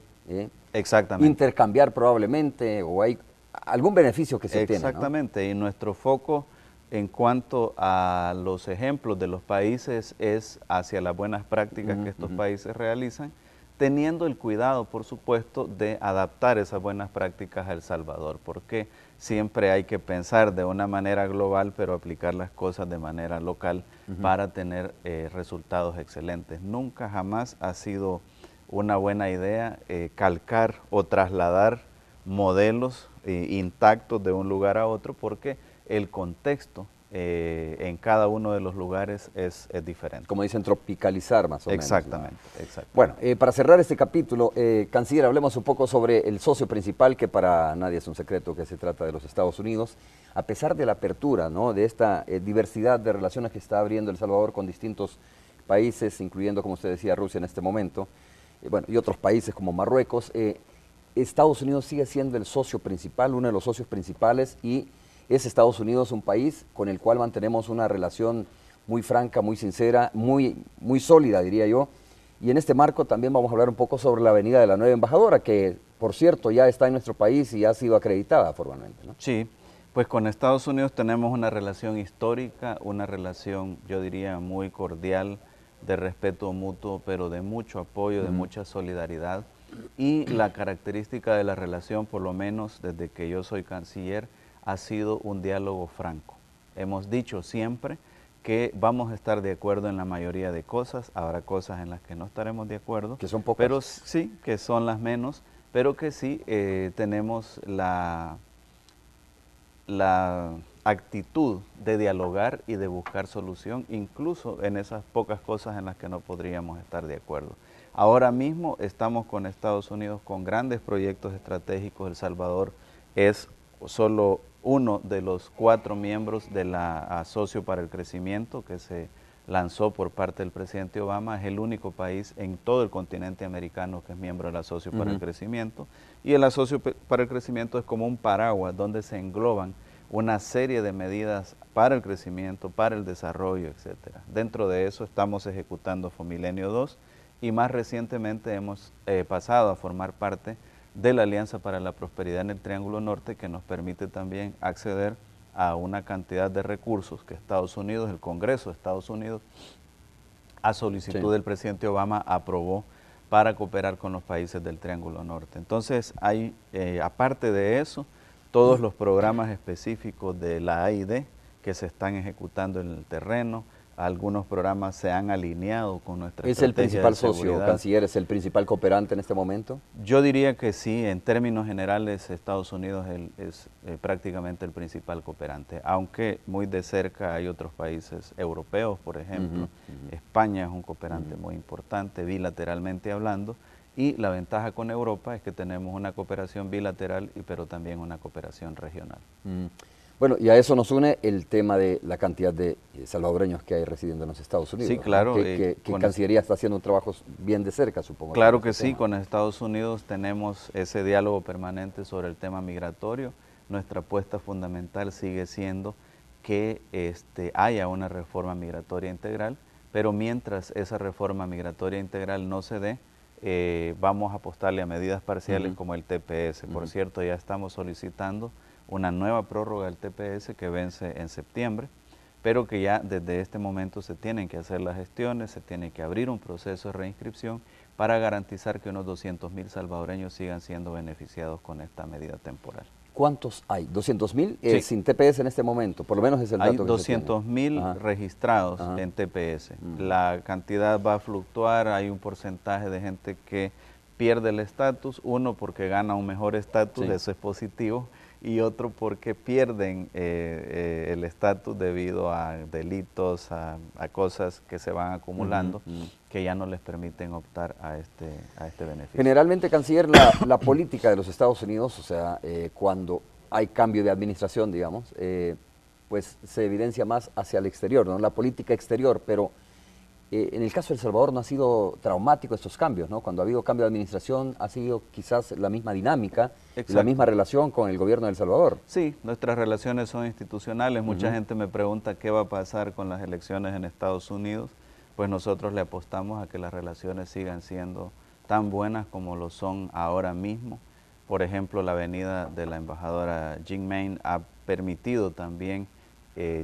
exactamente intercambiar probablemente, o hay algún beneficio que se obtiene, ¿no? Exactamente, y nuestro foco en cuanto a los ejemplos de los países es hacia las buenas prácticas que estos países realizan, teniendo el cuidado, por supuesto, de adaptar esas buenas prácticas a El Salvador, porque siempre hay que pensar de una manera global, pero aplicar las cosas de manera local para tener resultados excelentes. Nunca jamás ha sido una buena idea calcar o trasladar modelos intactos de un lugar a otro, porque el contexto en cada uno de los lugares es diferente. Como dicen, tropicalizar más o menos. Exactamente, ¿no? Exactamente. Bueno, para cerrar este capítulo, Canciller, hablemos un poco sobre el socio principal, que para nadie es un secreto que se trata de los Estados Unidos. A pesar de la apertura, ¿no?, de esta diversidad de relaciones que está abriendo El Salvador con distintos países, incluyendo, como usted decía, Rusia en este momento, bueno, y otros países como Marruecos, Estados Unidos sigue siendo el socio principal, uno de los socios principales, y es Estados Unidos un país con el cual mantenemos una relación muy franca, muy sincera, muy sólida, diría yo. Y en este marco también vamos a hablar un poco sobre la venida de la nueva embajadora, que por cierto ya está en nuestro país y ha sido acreditada formalmente, ¿no? Sí, pues con Estados Unidos tenemos una relación histórica, una relación, yo diría, muy cordial, de respeto mutuo, pero de mucho apoyo, de mucha solidaridad. Y la característica de la relación, por lo menos desde que yo soy canciller, ha sido un diálogo franco. Hemos dicho siempre que vamos a estar de acuerdo en la mayoría de cosas, habrá cosas en las que no estaremos de acuerdo, que son pocas, pero sí, que son las menos, pero que sí tenemos la actitud de dialogar y de buscar solución, incluso en esas pocas cosas en las que no podríamos estar de acuerdo. Ahora mismo estamos con Estados Unidos con grandes proyectos estratégicos. El Salvador es solo uno de los 4 miembros de la Socio para el Crecimiento que se lanzó por parte del presidente Obama. Es el único país en todo el continente americano que es miembro de la Socio para el Crecimiento. Y el Socio para el Crecimiento es como un paraguas donde se engloban una serie de medidas para el crecimiento, para el desarrollo, etc. Dentro de eso estamos ejecutando Fomilenio 2 y más recientemente hemos pasado a formar parte de la Alianza para la Prosperidad en el Triángulo Norte, que nos permite también acceder a una cantidad de recursos que Estados Unidos, el Congreso de Estados Unidos, a solicitud del presidente Obama, aprobó para cooperar con los países del Triángulo Norte. Entonces, hay, aparte de eso, todos los programas específicos de la AID que se están ejecutando en el terreno. Algunos programas se han alineado con nuestra estrategia. ¿Es el principal de socio, seguridad. Canciller, es el principal cooperante en este momento? Yo diría que sí, en términos generales Estados Unidos es prácticamente el principal cooperante, aunque muy de cerca hay otros países europeos, por ejemplo. España es un cooperante muy importante, bilateralmente hablando, y la ventaja con Europa es que tenemos una cooperación bilateral, pero también una cooperación regional. Bueno, y a eso nos une el tema de la cantidad de salvadoreños que hay residiendo en los Estados Unidos. Sí, claro. Que Cancillería está haciendo un trabajo bien de cerca, supongo. Claro que sí, con Estados Unidos tenemos ese diálogo permanente sobre el tema migratorio. Nuestra apuesta fundamental sigue siendo que haya una reforma migratoria integral, pero mientras esa reforma migratoria integral no se dé, vamos a apostarle a medidas parciales como el TPS. Por cierto, ya estamos solicitando una nueva prórroga del TPS que vence en septiembre, pero que ya desde este momento se tienen que hacer las gestiones, se tiene que abrir un proceso de reinscripción para garantizar que unos 200.000 salvadoreños sigan siendo beneficiados con esta medida temporal. ¿Cuántos hay? ¿200.000 Sí. sin TPS en este momento? Por lo menos es el dato Hay que 200.000 registrados en TPS. La cantidad va a fluctuar, hay un porcentaje de gente que pierde el estatus, uno porque gana un mejor estatus, eso es positivo, y otro porque pierden el estatus debido a delitos, a cosas que se van acumulando, que ya no les permiten optar a este beneficio. Generalmente, canciller, la política de los Estados Unidos, o sea, cuando hay cambio de administración, digamos, pues se evidencia más hacia el exterior, ¿no? La política exterior, pero en el caso de El Salvador no ha sido traumático estos cambios, ¿no? Cuando ha habido cambio de administración ha sido quizás la misma dinámica y la misma relación con el gobierno de El Salvador. Sí, nuestras relaciones son institucionales. Mucha gente me pregunta qué va a pasar con las elecciones en Estados Unidos. Pues nosotros le apostamos a que las relaciones sigan siendo tan buenas como lo son ahora mismo. Por ejemplo, la venida de la embajadora Jean Main ha permitido también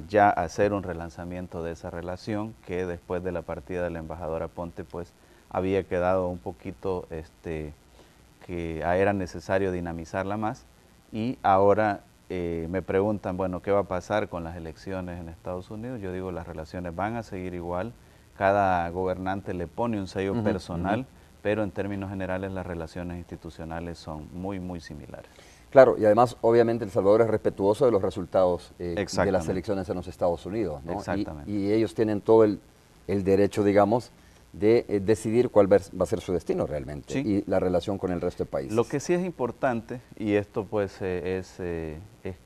ya hacer un relanzamiento de esa relación, que después de la partida de la embajadora Ponte pues había quedado un poquito que era necesario dinamizarla más, y ahora me preguntan, bueno, ¿qué va a pasar con las elecciones en Estados Unidos? Yo digo, las relaciones van a seguir igual, cada gobernante le pone un sello personal, pero en términos generales las relaciones institucionales son muy, muy similares. Claro, y además, obviamente, El Salvador es respetuoso de los resultados de las elecciones en los Estados Unidos, ¿no? Exactamente. Y ellos tienen todo el derecho, digamos, de decidir cuál va a ser su destino realmente y la relación con el resto del país. Lo que sí es importante, y esto pues es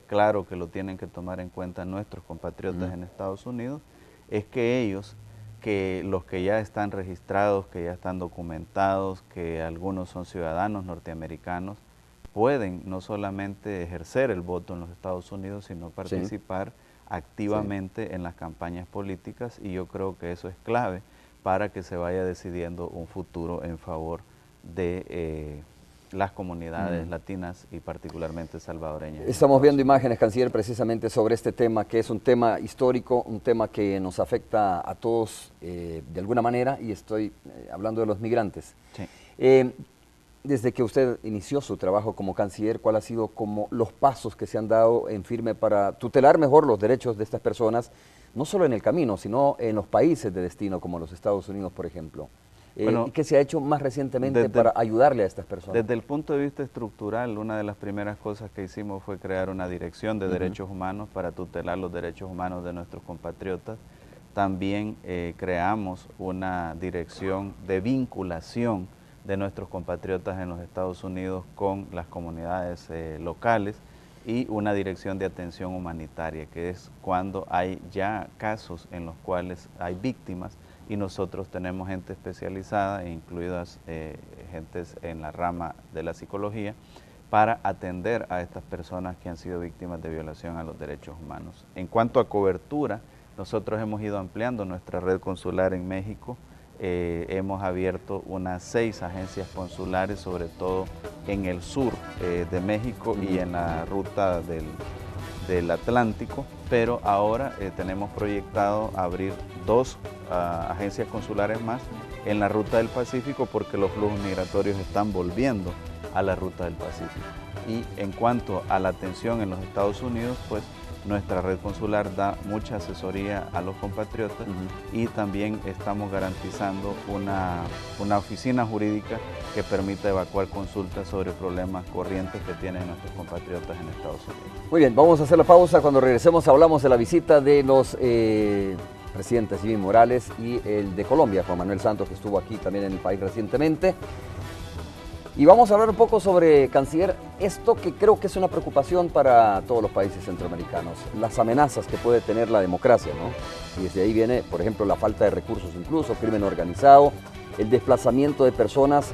claro que lo tienen que tomar en cuenta nuestros compatriotas en Estados Unidos, es que ellos, que los que ya están registrados, que ya están documentados, que algunos son ciudadanos norteamericanos, pueden no solamente ejercer el voto en los Estados Unidos, sino participar activamente en las campañas políticas, y yo creo que eso es clave para que se vaya decidiendo un futuro en favor de las comunidades latinas y particularmente salvadoreñas. Estamos viendo imágenes, canciller, precisamente sobre este tema, que es un tema histórico, un tema que nos afecta a todos de alguna manera, y estoy hablando de los migrantes. Desde que usted inició su trabajo como canciller, ¿cuál ha sido como los pasos que se han dado en firme para tutelar mejor los derechos de estas personas, no solo en el camino, sino en los países de destino, como los Estados Unidos, por ejemplo? ¿Y qué se ha hecho más recientemente para ayudarle a estas personas? Desde el punto de vista estructural, una de las primeras cosas que hicimos fue crear una dirección de derechos humanos para tutelar los derechos humanos de nuestros compatriotas. También creamos una dirección de vinculación de nuestros compatriotas en los Estados Unidos con las comunidades locales, y una dirección de atención humanitaria, que es cuando hay ya casos en los cuales hay víctimas y nosotros tenemos gente especializada, incluidas gentes en la rama de la psicología, para atender a estas personas que han sido víctimas de violación a los derechos humanos. En cuanto a cobertura, nosotros hemos ido ampliando nuestra red consular en México. Hemos abierto unas 6 agencias consulares, sobre todo en el sur de México y en la ruta del Atlántico, pero ahora tenemos proyectado abrir 2 agencias consulares más en la ruta del Pacífico, porque los flujos migratorios están volviendo a la ruta del Pacífico. Y en cuanto a la atención en los Estados Unidos, pues nuestra red consular da mucha asesoría a los compatriotas, y también estamos garantizando una oficina jurídica que permita evacuar consultas sobre problemas corrientes que tienen nuestros compatriotas en Estados Unidos. Muy bien, vamos a hacer la pausa. Cuando regresemos hablamos de la visita de los presidentes Jimmy Morales y el de Colombia, Juan Manuel Santos, que estuvo aquí también en el país recientemente. Y vamos a hablar un poco sobre, canciller, esto que creo que es una preocupación para todos los países centroamericanos, las amenazas que puede tener la democracia, ¿no? Y desde ahí viene, por ejemplo, la falta de recursos, incluso crimen organizado, el desplazamiento de personas.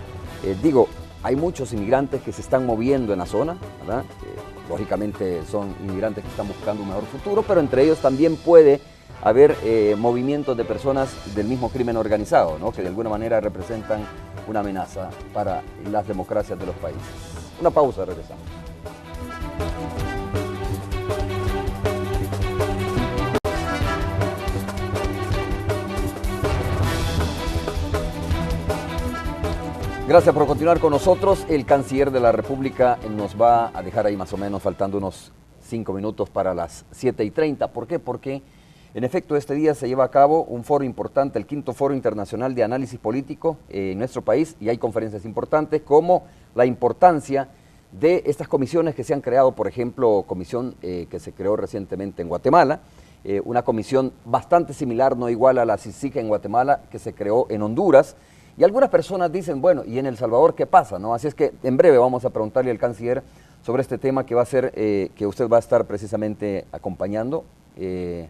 Hay muchos inmigrantes que se están moviendo en la zona, ¿verdad? Lógicamente son inmigrantes que están buscando un mejor futuro, pero entre ellos también puede haber movimientos de personas del mismo crimen organizado, ¿no? Que de alguna manera representan una amenaza para las democracias de los países. Una pausa, regresamos. Gracias por continuar con nosotros. El canciller de la República nos va a dejar ahí más o menos faltando unos 5 minutos para las 7:30. ¿Por qué? Porque en efecto este día se lleva a cabo un foro importante, el 5º Foro Internacional de Análisis Político en nuestro país, y hay conferencias importantes como la importancia de estas comisiones que se han creado, por ejemplo, comisión que se creó recientemente en Guatemala, una comisión bastante similar, no igual a la CICIG en Guatemala, que se creó en Honduras. Y algunas personas dicen, bueno, ¿y en El Salvador qué pasa? ¿No? Así es que en breve vamos a preguntarle al canciller sobre este tema que va a ser, que usted va a estar precisamente acompañando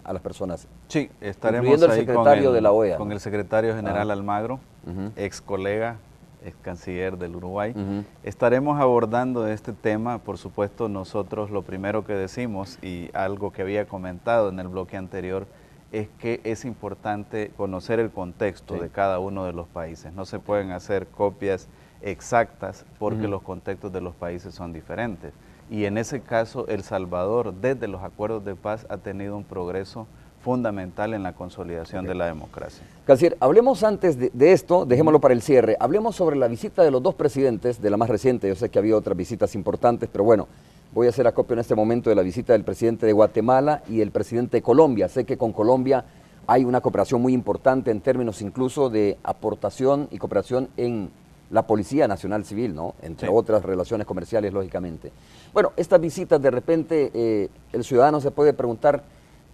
a las personas. Sí, estaremos incluyendo el ahí secretario de la OEA. Con el secretario general Almagro, ex colega, ex canciller del Uruguay. Estaremos abordando este tema. Por supuesto, nosotros lo primero que decimos, y algo que había comentado en el bloque anterior, es que es importante conocer el contexto de cada uno de los países. No se pueden hacer copias exactas porque los contextos de los países son diferentes. Y en ese caso, El Salvador, desde los acuerdos de paz, ha tenido un progreso fundamental en la consolidación de la democracia. Canciller, hablemos antes de esto, dejémoslo para el cierre, hablemos sobre la visita de los dos presidentes, de la más reciente. Yo sé que había otras visitas importantes, pero bueno, voy a hacer acopio en este momento de la visita del presidente de Guatemala y el presidente de Colombia. Sé que con Colombia hay una cooperación muy importante en términos incluso de aportación y cooperación en la Policía Nacional Civil, ¿no? Entre otras relaciones comerciales, lógicamente. Bueno, estas visitas, de repente, el ciudadano se puede preguntar,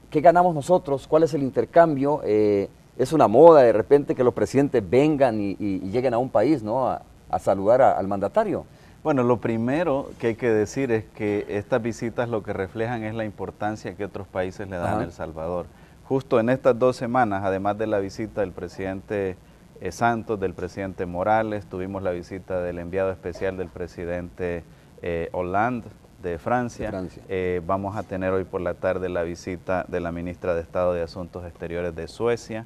¿qué ganamos nosotros? ¿Cuál es el intercambio? Es una moda, de repente, que los presidentes vengan y lleguen a un país, ¿no? A saludar al mandatario. Bueno, lo primero que hay que decir es que estas visitas lo que reflejan es la importancia que otros países le dan a El Salvador. Justo en estas 2 semanas, además de la visita del presidente Santos, del presidente Morales, tuvimos la visita del enviado especial del presidente Hollande de Francia. Vamos a tener hoy por la tarde la visita de la ministra de Estado de Asuntos Exteriores de Suecia.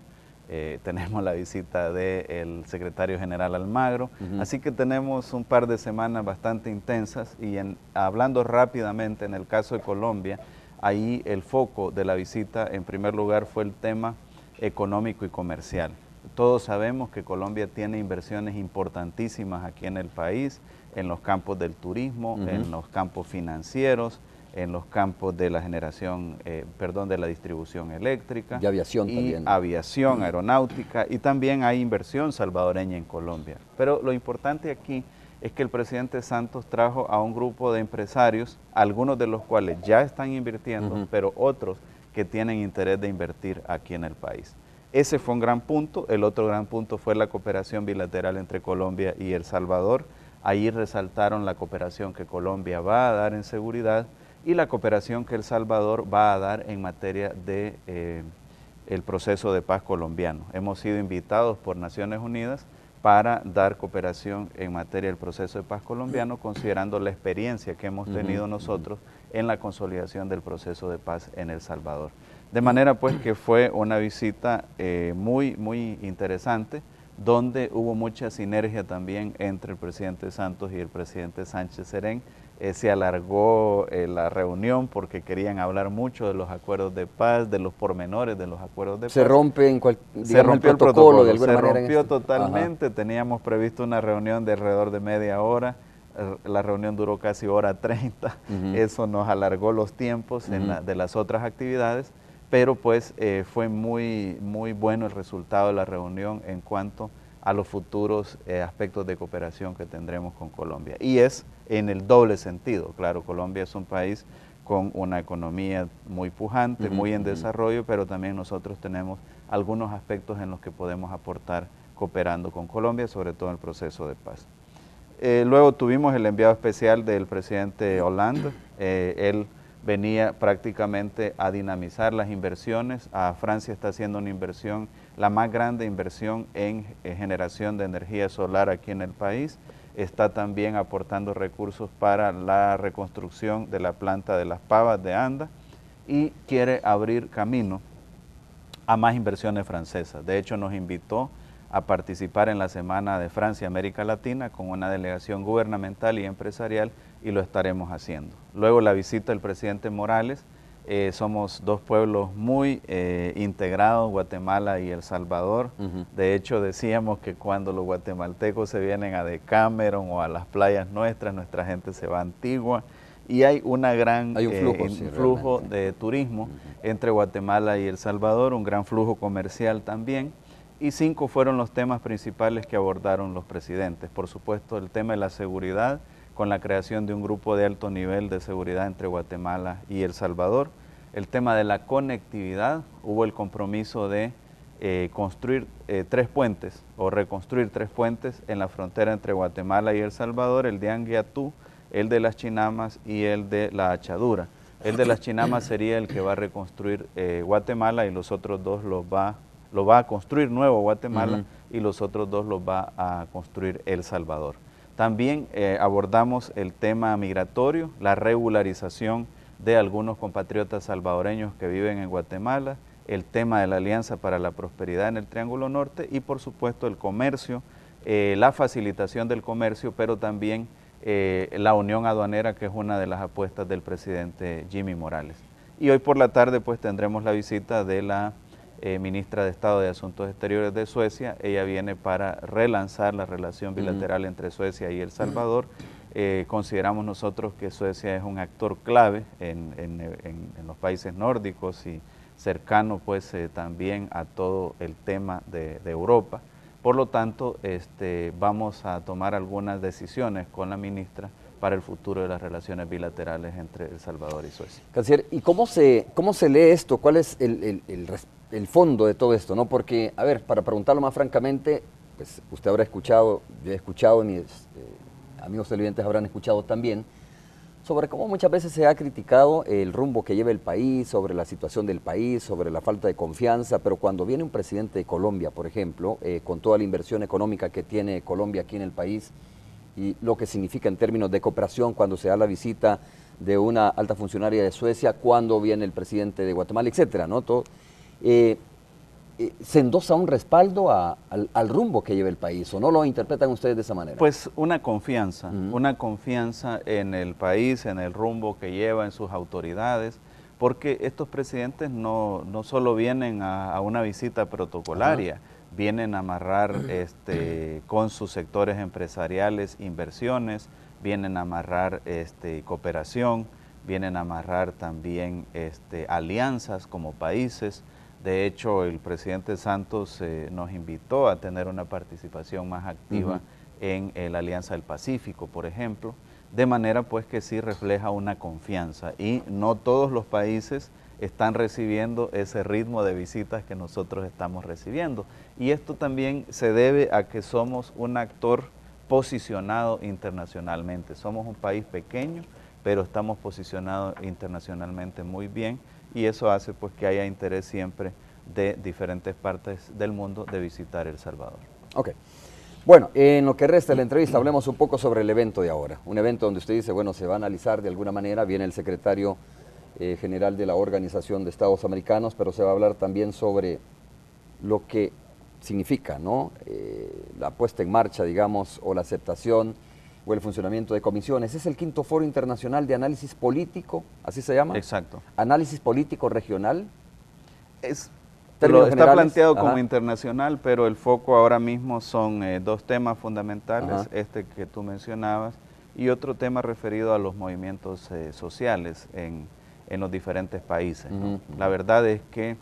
Tenemos la visita del secretario general Almagro, así que tenemos un par de semanas bastante intensas y hablando rápidamente en el caso de Colombia, ahí el foco de la visita en primer lugar fue el tema económico y comercial. Todos sabemos que Colombia tiene inversiones importantísimas aquí en el país, en los campos del turismo, en los campos financieros, en los campos de la generación, de la distribución eléctrica. Y aviación también. Aviación, aeronáutica, y también hay inversión salvadoreña en Colombia. Pero lo importante aquí es que el presidente Santos trajo a un grupo de empresarios, algunos de los cuales ya están invirtiendo, pero otros que tienen interés de invertir aquí en el país. Ese fue un gran punto. El otro gran punto fue la cooperación bilateral entre Colombia y El Salvador. Ahí resaltaron la cooperación que Colombia va a dar en seguridad y la cooperación que El Salvador va a dar en materia de el proceso de paz colombiano. Hemos sido invitados por Naciones Unidas para dar cooperación en materia del proceso de paz colombiano, considerando la experiencia que hemos tenido nosotros en la consolidación del proceso de paz en El Salvador. De manera pues que fue una visita muy interesante, donde hubo mucha sinergia también entre el presidente Santos y el presidente Sánchez Serén. Se alargó la reunión porque querían hablar mucho de los acuerdos de paz, de los pormenores de los acuerdos de paz. Se rompe el protocolo de alguna manera. Se rompió totalmente. Teníamos previsto una reunión de alrededor de media hora. La reunión duró casi hora 30. Eso nos alargó los tiempos de las otras actividades. Pero pues fue muy bueno el resultado de la reunión en cuanto a los futuros aspectos de cooperación que tendremos con Colombia. Y es en el doble sentido. Claro, Colombia es un país con una economía muy pujante, muy en desarrollo, pero también nosotros tenemos algunos aspectos en los que podemos aportar cooperando con Colombia, sobre todo en el proceso de paz. Luego tuvimos el enviado especial del presidente Hollande. Él venía prácticamente a dinamizar las inversiones. Francia está haciendo una inversión, la más grande inversión en generación de energía solar aquí en el país. Está también aportando recursos para la reconstrucción de la planta de las pavas de Anda y quiere abrir camino a más inversiones francesas. De hecho, nos invitó a participar en la Semana de Francia América Latina con una delegación gubernamental y empresarial, y lo estaremos haciendo. Luego la visita del presidente Morales, somos dos pueblos muy integrados, Guatemala y El Salvador. De hecho, decíamos que cuando los guatemaltecos se vienen a Decameron o a las playas nuestra gente se va a Antigua. Y hay una gran flujo de turismo entre Guatemala y El Salvador, un gran flujo comercial también. Y 5 fueron los temas principales que abordaron los presidentes. Por supuesto, el tema de la seguridad, con la creación de un grupo de alto nivel de seguridad entre Guatemala y El Salvador. El tema de la conectividad, hubo el compromiso de construir 3 puentes o reconstruir 3 puentes en la frontera entre Guatemala y El Salvador, el de Anguiatú, el de las Chinamas y el de la Achadura. El de las Chinamas sería el que va a reconstruir Guatemala y los otros 2 lo va a construir nuevo Guatemala y los otros 2 los va a construir El Salvador. También abordamos el tema migratorio, la regularización de algunos compatriotas salvadoreños que viven en Guatemala, el tema de la Alianza para la Prosperidad en el Triángulo Norte y por supuesto el comercio, la facilitación del comercio, pero también la unión aduanera, que es una de las apuestas del presidente Jimmy Morales. Y hoy por la tarde pues tendremos la visita de la ministra de Estado de Asuntos Exteriores de Suecia. Ella viene para relanzar la relación bilateral entre Suecia y El Salvador. Consideramos nosotros que Suecia es un actor clave en los países nórdicos y cercano pues también a todo el tema de Europa. Por lo tanto, vamos a tomar algunas decisiones con la ministra para el futuro de las relaciones bilaterales entre El Salvador y Suecia. Canciller, ¿y cómo se lee esto? ¿Cuál es el fondo de todo esto? ¿No? Porque, a ver, para preguntarlo más francamente, pues usted habrá escuchado, yo he escuchado, mis amigos televidentes habrán escuchado también, sobre cómo muchas veces se ha criticado el rumbo que lleva el país, sobre la situación del país, sobre la falta de confianza, pero cuando viene un presidente de Colombia, por ejemplo, con toda la inversión económica que tiene Colombia aquí en el país y lo que significa en términos de cooperación cuando se da la visita de una alta funcionaria de Suecia, cuando viene el presidente de Guatemala, etcétera, ¿no? Todo, ¿se endosa un respaldo al rumbo que lleva el país o no lo interpretan ustedes de esa manera? Pues una confianza en el país, en el rumbo que lleva, en sus autoridades, porque estos presidentes no solo vienen a una visita protocolaria, vienen a amarrar con sus sectores empresariales inversiones, vienen a amarrar cooperación, vienen a amarrar también alianzas como países. De hecho, el presidente Santos nos invitó a tener una participación más activa en la Alianza del Pacífico, por ejemplo, de manera pues que sí refleja una confianza y no todos los países están recibiendo ese ritmo de visitas que nosotros estamos recibiendo. Y esto también se debe a que somos un actor posicionado internacionalmente. Somos un país pequeño, pero estamos posicionados internacionalmente muy bien y eso hace pues que haya interés siempre de diferentes partes del mundo de visitar El Salvador. Ok. Bueno, en lo que resta de la entrevista hablemos un poco sobre el evento de ahora. Un evento donde usted dice, bueno, se va a analizar de alguna manera, viene el secretario general de la Organización de Estados Americanos, pero se va a hablar también sobre lo que significa, ¿no? La puesta en marcha, digamos, o la aceptación o el funcionamiento de comisiones. Es el 5º Foro Internacional de Análisis Político, ¿así se llama? Exacto. Análisis Político Regional. Está planteado como internacional, pero el foco ahora mismo son 2 temas fundamentales, este que tú mencionabas, y otro tema referido a los movimientos sociales en los diferentes países, ¿no? La verdad es que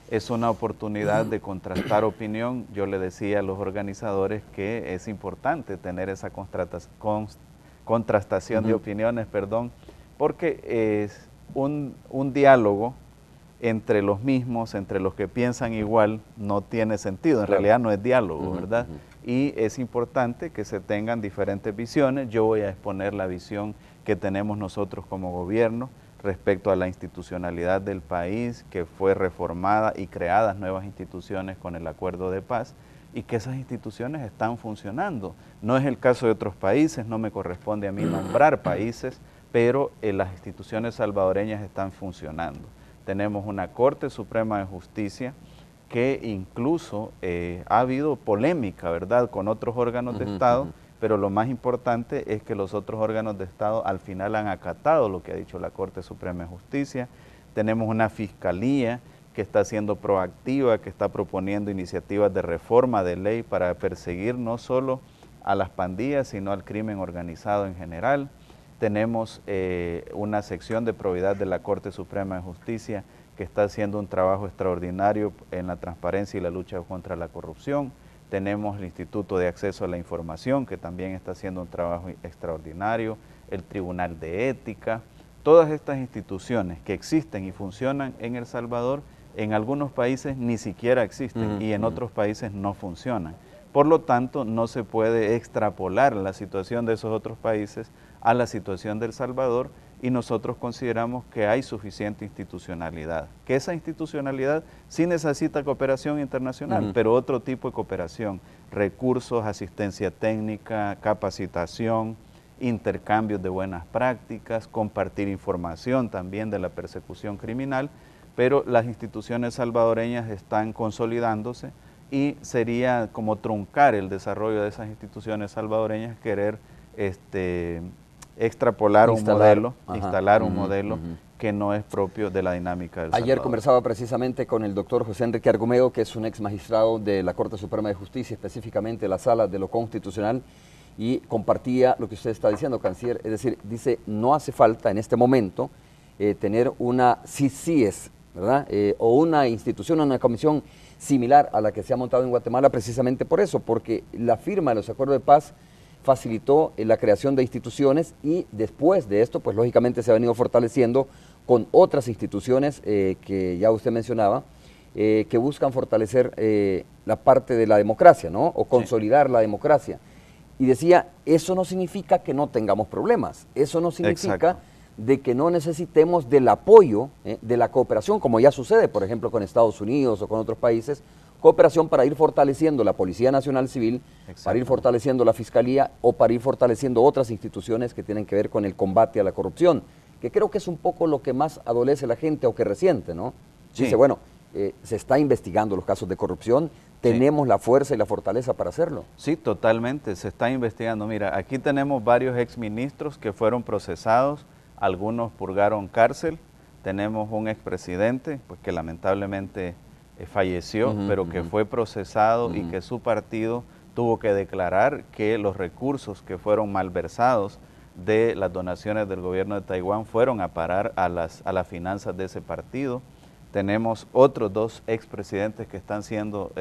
es una oportunidad de contrastar opinión. Yo le decía a los organizadores que es importante tener esa contrastación de opiniones, porque es un diálogo entre los mismos, entre los que piensan igual, no tiene sentido, en realidad no es diálogo, ¿verdad? Y es importante que se tengan diferentes visiones. Yo voy a exponer la visión que tenemos nosotros como gobierno respecto a la institucionalidad del país, que fue reformada y creadas nuevas instituciones con el acuerdo de paz, y que esas instituciones están funcionando. No es el caso de otros países, no me corresponde a mí nombrar países, pero las instituciones salvadoreñas están funcionando. Tenemos una Corte Suprema de Justicia que incluso ha habido polémica, ¿verdad?, con otros órganos de Estado, pero lo más importante es que los otros órganos de Estado al final han acatado lo que ha dicho la Corte Suprema de Justicia. tenemos una fiscalía que está siendo proactiva, que está proponiendo iniciativas de reforma de ley para perseguir no solo a las pandillas, sino al crimen organizado en general. Tenemos una sección de probidad de la Corte Suprema de Justicia que está haciendo un trabajo extraordinario en la transparencia y la lucha contra la corrupción. Tenemos el Instituto de Acceso a la Información, que también está haciendo un trabajo extraordinario, el Tribunal de Ética. Todas estas instituciones que existen y funcionan en El Salvador, en algunos países ni siquiera existen y en otros países no funcionan. Por lo tanto, no se puede extrapolar la situación de esos otros países a la situación de El Salvador, y nosotros consideramos que hay suficiente institucionalidad, que esa institucionalidad sí necesita cooperación internacional, pero otro tipo de cooperación, recursos, asistencia técnica, capacitación, intercambios de buenas prácticas, compartir información también de la persecución criminal, pero las instituciones salvadoreñas están consolidándose y sería como truncar el desarrollo de esas instituciones salvadoreñas querer extrapolar un modelo, instalar un modelo que no es propio de la dinámica del Salvador. Ayer conversaba precisamente con el doctor José Enrique Argumedo, que es un ex magistrado de la Corte Suprema de Justicia, específicamente la Sala de lo Constitucional, y compartía lo que usted está diciendo, canciller, es decir, dice, no hace falta en este momento tener una CICIES, ¿verdad? O una institución, una comisión similar a la que se ha montado en Guatemala, precisamente por eso, porque la firma de los acuerdos de paz facilitó la creación de instituciones, y después de esto, pues lógicamente se ha venido fortaleciendo con otras instituciones que ya usted mencionaba, que buscan fortalecer la parte de la democracia, ¿no? O consolidar la democracia. Y decía, eso no significa que no tengamos problemas, eso no significa de que no necesitemos del apoyo, de la cooperación, como ya sucede, por ejemplo, con Estados Unidos o con otros países, cooperación para ir fortaleciendo la Policía Nacional Civil, para ir fortaleciendo la Fiscalía o para ir fortaleciendo otras instituciones que tienen que ver con el combate a la corrupción, que creo que es un poco lo que más adolece la gente o que resiente, ¿no? Sí. Dice, bueno, se está investigando los casos de corrupción, tenemos la fuerza y la fortaleza para hacerlo. Sí, totalmente, se está investigando. Mira, aquí tenemos varios exministros que fueron procesados, algunos purgaron cárcel, tenemos un expresidente pues, que lamentablemente falleció, pero que fue procesado y que su partido tuvo que declarar que los recursos que fueron malversados de las donaciones del gobierno de Taiwán fueron a parar a las finanzas de ese partido. Tenemos otros dos expresidentes que están siendo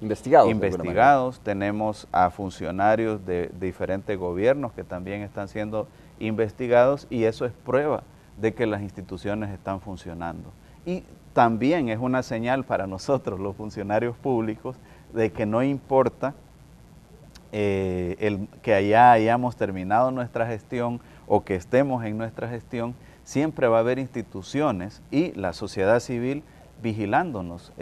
investigados. Tenemos a funcionarios de diferentes gobiernos que también están siendo investigados, y eso es prueba de que las instituciones están funcionando. Y también es una señal para nosotros, los funcionarios públicos, de que no importa que allá hayamos terminado nuestra gestión o que estemos en nuestra gestión, siempre va a haber instituciones y la sociedad civil vigilándonos,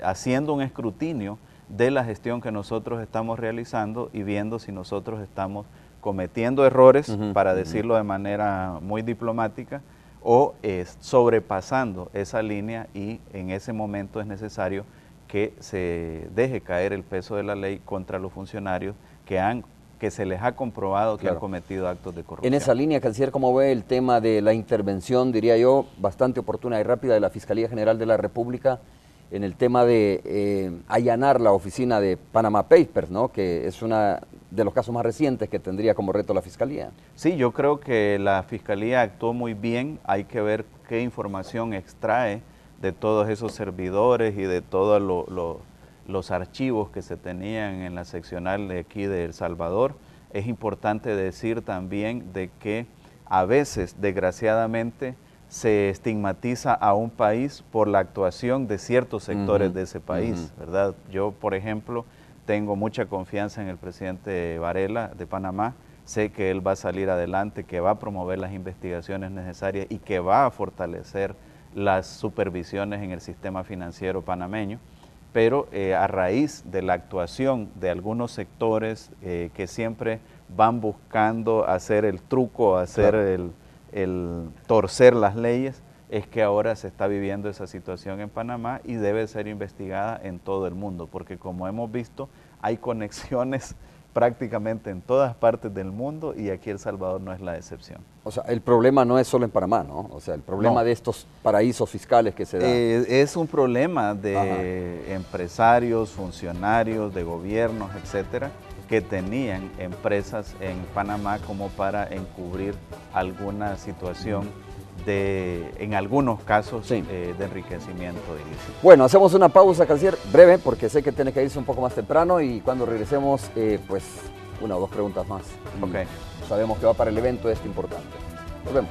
haciendo un escrutinio de la gestión que nosotros estamos realizando y viendo si nosotros estamos cometiendo errores, para decirlo de manera muy diplomática, o sobrepasando esa línea, y en ese momento es necesario que se deje caer el peso de la ley contra los funcionarios que se les ha comprobado que han cometido actos de corrupción. En esa línea, canciller, ¿cómo ve el tema de la intervención, diría yo, bastante oportuna y rápida de la Fiscalía General de la República en el tema de allanar la oficina de Panama Papers, ¿no? Que es uno de los casos más recientes que tendría como reto la Fiscalía? Sí, yo creo que la Fiscalía actuó muy bien. Hay que ver qué información extrae de todos esos servidores y de todos los archivos que se tenían en la seccional de aquí de El Salvador. Es importante decir también de que a veces, desgraciadamente, se estigmatiza a un país por la actuación de ciertos sectores de ese país, ¿verdad? Yo, por ejemplo, tengo mucha confianza en el presidente Varela de Panamá. Sé que él va a salir adelante, que va a promover las investigaciones necesarias y que va a fortalecer las supervisiones en el sistema financiero panameño, pero a raíz de la actuación de algunos sectores que siempre van buscando hacer el truco, hacer el torcer las leyes, es que ahora se está viviendo esa situación en Panamá y debe ser investigada en todo el mundo, porque como hemos visto, hay conexiones prácticamente en todas partes del mundo y aquí El Salvador no es la excepción. O sea, el problema no es solo en Panamá, ¿no? O sea, el problema de estos paraísos fiscales que se dan. Es un problema de empresarios, funcionarios, de gobiernos, etcétera, que tenían empresas en Panamá como para encubrir alguna situación en algunos casos, de enriquecimiento ilícito. Bueno, hacemos una pausa, canciller, breve, porque sé que tiene que irse un poco más temprano y cuando regresemos, pues, una o dos preguntas más. Sabemos que va para el evento este importante. Nos vemos.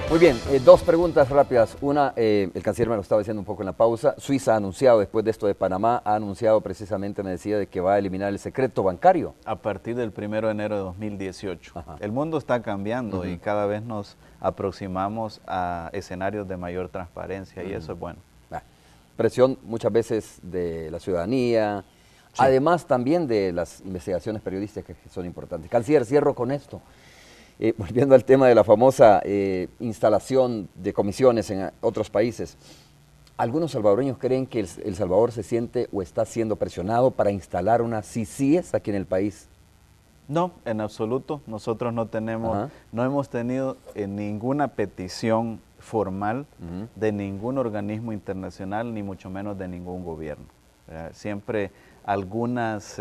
Muy bien, dos preguntas rápidas. Una, el canciller me lo estaba diciendo un poco en la pausa. Suiza ha anunciado, después de esto de Panamá, ha anunciado precisamente, me decía, de que va a eliminar el secreto bancario. A partir del 1 de enero de 2018. El mundo está cambiando y cada vez nos aproximamos a escenarios de mayor transparencia y eso es bueno. Presión muchas veces de la ciudadanía, además también de las investigaciones periodísticas que son importantes. Canciller, cierro con esto. Volviendo al tema de la famosa instalación de comisiones en otros países, algunos salvadoreños creen que El Salvador se siente o está siendo presionado para instalar unas CICIES aquí en el país. No, en absoluto. Nosotros no hemos tenido ninguna petición formal de ningún organismo internacional, ni mucho menos de ningún gobierno. Siempre algunos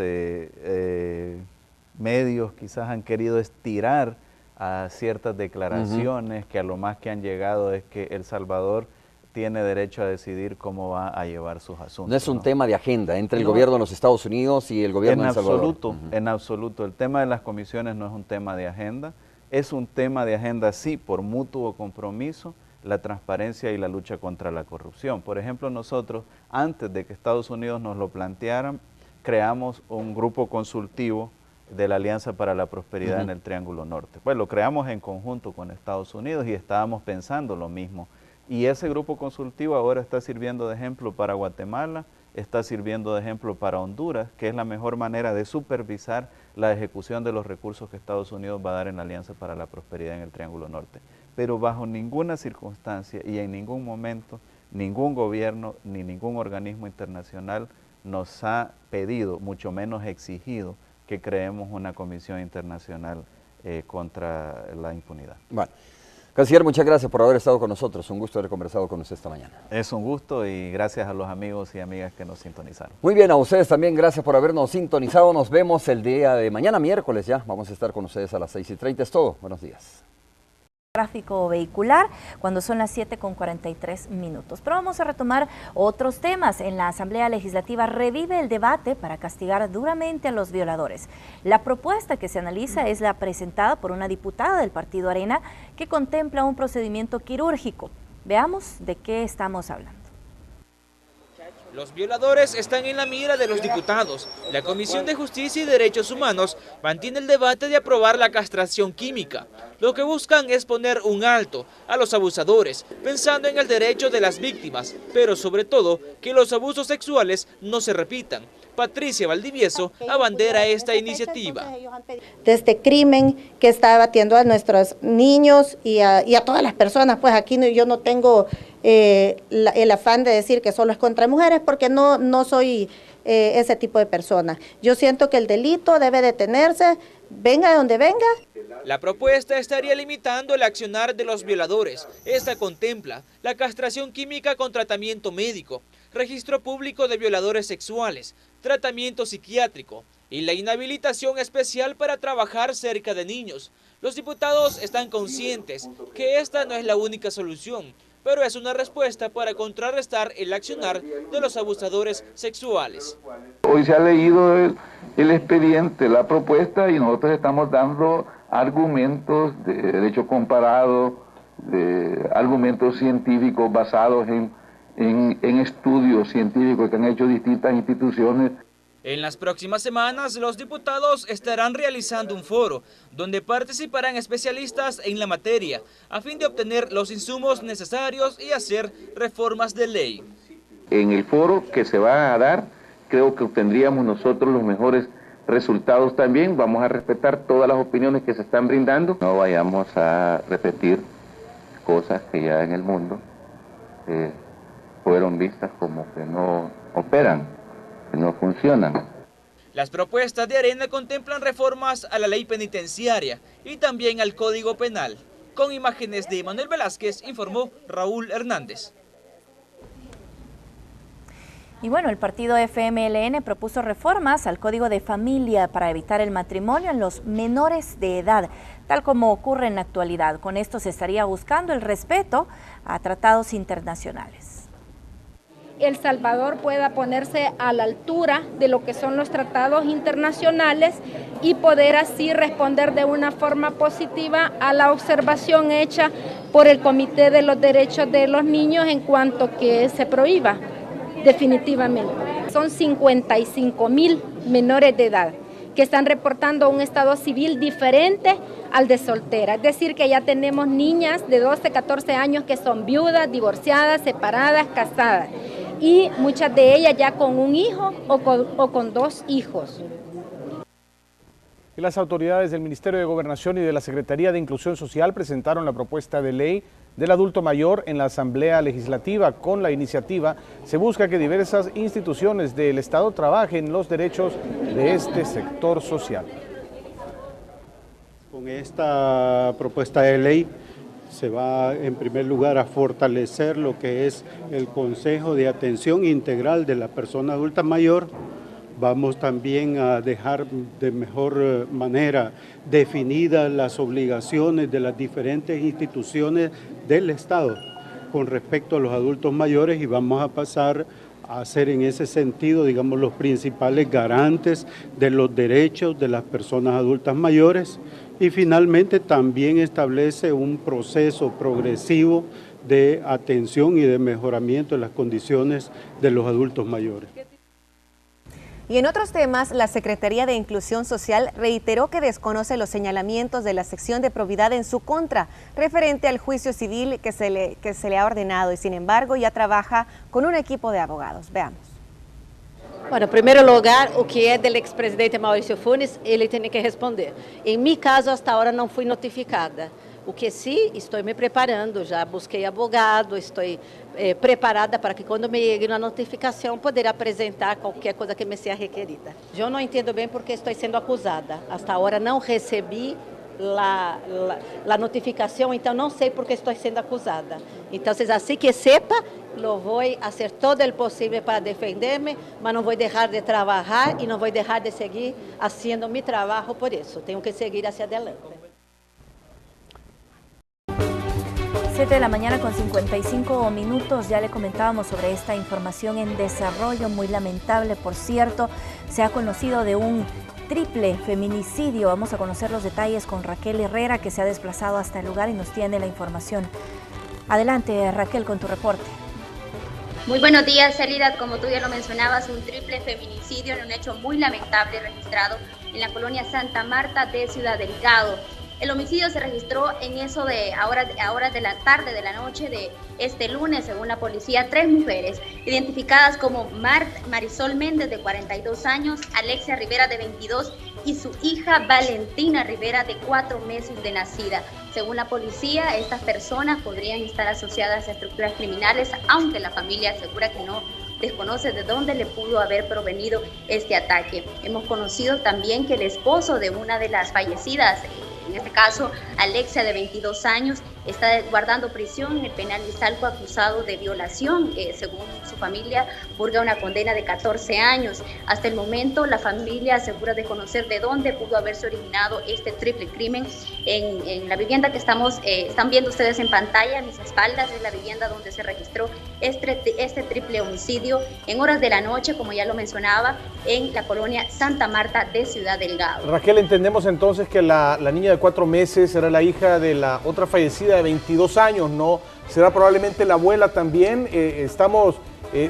medios quizás han querido estirar a ciertas declaraciones que a lo más que han llegado es que El Salvador tiene derecho a decidir cómo va a llevar sus asuntos. No es un tema de agenda entre el gobierno de los Estados Unidos y el gobierno de El Salvador. En absoluto. El tema de las comisiones no es un tema de agenda. Es un tema de agenda, sí, por mutuo compromiso, la transparencia y la lucha contra la corrupción. Por ejemplo, nosotros, antes de que Estados Unidos nos lo plantearan, creamos un grupo consultivo de la Alianza para la Prosperidad en el Triángulo Norte. Pues lo creamos en conjunto con Estados Unidos y estábamos pensando lo mismo. Y ese grupo consultivo ahora está sirviendo de ejemplo para Guatemala, está sirviendo de ejemplo para Honduras, que es la mejor manera de supervisar la ejecución de los recursos que Estados Unidos va a dar en la Alianza para la Prosperidad en el Triángulo Norte. Pero bajo ninguna circunstancia y en ningún momento, ningún gobierno ni ningún organismo internacional nos ha pedido, mucho menos exigido, que creemos una comisión internacional contra la impunidad. Bueno, canciller, muchas gracias por haber estado con nosotros. Un gusto haber conversado con usted esta mañana. Es un gusto y gracias a los amigos y amigas que nos sintonizaron. Muy bien, a ustedes también gracias por habernos sintonizado. Nos vemos el día de mañana, miércoles ya. Vamos a estar con ustedes a las 6:30. Es todo. Buenos días. Tráfico vehicular cuando son las 7:43. Pero vamos a retomar otros temas. En la Asamblea Legislativa revive el debate para castigar duramente a los violadores. La propuesta que se analiza es la presentada por una diputada del Partido Arena que contempla un procedimiento quirúrgico. Veamos de qué estamos hablando. Los violadores están en la mira de los diputados. La Comisión de Justicia y Derechos Humanos mantiene el debate de aprobar la castración química. Lo que buscan es poner un alto a los abusadores, pensando en el derecho de las víctimas, pero sobre todo que los abusos sexuales no se repitan. Patricia Valdivieso abandera esta iniciativa. De este crimen que está abatiendo a nuestros niños y a todas las personas, pues aquí yo no tengo el afán de decir que solo es contra mujeres porque no soy ese tipo de persona. Yo siento que el delito debe detenerse, venga de donde venga. La propuesta estaría limitando el accionar de los violadores. Esta contempla la castración química con tratamiento médico, registro público de violadores sexuales, tratamiento psiquiátrico y la inhabilitación especial para trabajar cerca de niños. Los diputados están conscientes que esta no es la única solución, pero es una respuesta para contrarrestar el accionar de los abusadores sexuales. Hoy se ha leído el expediente, la propuesta, y nosotros estamos dando argumentos de derecho comparado, de argumentos científicos basados en estudios científicos que han hecho distintas instituciones. En las próximas semanas, los diputados estarán realizando un foro donde participarán especialistas en la materia a fin de obtener los insumos necesarios y hacer reformas de ley. En el foro que se va a dar, creo que obtendríamos nosotros los mejores resultados también. Vamos a respetar todas las opiniones que se están brindando. No vayamos a repetir cosas que ya en el mundo fueron vistas como que no operan, que no funcionan. Las propuestas de Arena contemplan reformas a la ley penitenciaria y también al Código Penal. Con imágenes de Manuel Velázquez, informó Raúl Hernández. Y bueno, el partido FMLN propuso reformas al Código de Familia para evitar el matrimonio en los menores de edad, tal como ocurre en la actualidad. Con esto se estaría buscando el respeto a tratados internacionales. El Salvador pueda ponerse a la altura de lo que son los tratados internacionales y poder así responder de una forma positiva a la observación hecha por el Comité de los Derechos de los Niños en cuanto que se prohíba definitivamente. Son 55,000 menores de edad que están reportando un estado civil diferente al de soltera. Es decir, que ya tenemos niñas de 12, 14 años que son viudas, divorciadas, separadas, casadas. Y muchas de ellas ya con un hijo o con 2 hijos. Y las autoridades del Ministerio de Gobernación y de la Secretaría de Inclusión Social presentaron la propuesta de ley del adulto mayor en la Asamblea Legislativa. Con la iniciativa se busca que diversas instituciones del Estado trabajen los derechos de este sector social. Con esta propuesta de ley se va en primer lugar a fortalecer lo que es el Consejo de Atención Integral de la Persona Adulta Mayor. Vamos también a dejar de mejor manera definidas las obligaciones de las diferentes instituciones del Estado con respecto a los adultos mayores y vamos a pasar a ser en ese sentido, digamos, los principales garantes de los derechos de las personas adultas mayores y finalmente también establece un proceso progresivo de atención y de mejoramiento de las condiciones de los adultos mayores. Y en otros temas, la Secretaría de Inclusión Social reiteró que desconoce los señalamientos de la sección de probidad en su contra, referente al juicio civil que se le ha ordenado y sin embargo ya trabaja con un equipo de abogados. Veamos. Bueno, em primeiro lugar, o que é do ex-presidente Maurício Funes, ele tem que responder. Em meu caso, hasta agora não fui notificada. O que sim, estou me preparando, já busquei advogado, estou preparada para que quando me chegue a notificação, poder apresentar qualquer coisa que me seja requerida. Eu não entendo bem porque estou sendo acusada. Hasta agora não recebi a notificação, então não sei porque estou sendo acusada. Então, assim que sepa, eu vou fazer todo o possível para defender-me, mas não vou deixar de trabalhar e não vou deixar de seguir fazendo meu trabalho por isso. Tenho que seguir hacia adelante. 7 de la mañana con 55 minutos, ya le comentábamos sobre esta información en desarrollo, muy lamentable, por cierto, se ha conocido de un triple feminicidio. Vamos a conocer los detalles con Raquel Herrera, que se ha desplazado hasta el lugar y nos tiene la información. Adelante, Raquel, con tu reporte. Muy buenos días, Celida. Como tú ya lo mencionabas, un triple feminicidio en un hecho muy lamentable registrado en la colonia Santa Marta de Ciudad Delgado. El homicidio se registró en eso de horas de la tarde, de la noche de este lunes, según la policía. 3 mujeres, identificadas como Marisol Méndez, de 42 años, Alexia Rivera, de 22, y su hija Valentina Rivera, de 4 meses de nacida. Según la policía, estas personas podrían estar asociadas a estructuras criminales, aunque la familia asegura que no desconoce de dónde le pudo haber provenido este ataque. Hemos conocido también que el esposo de una de las fallecidas, en este caso Alexia, de 22 años, está guardando prisión en el penal de Salco, acusado de violación. Según su familia, purga una condena de 14 años. Hasta el momento, la familia asegura desconocer de dónde pudo haberse originado este triple crimen. En la vivienda que están viendo ustedes en pantalla, a mis espaldas, es la vivienda donde se registró este triple homicidio en horas de la noche, como ya lo mencionaba, en la colonia Santa Marta de Ciudad Delgado. Raquel, entendemos entonces que la niña de 4 meses era la hija de la otra fallecida de 22 años, ¿no? ¿Será probablemente la abuela también? ¿Estamos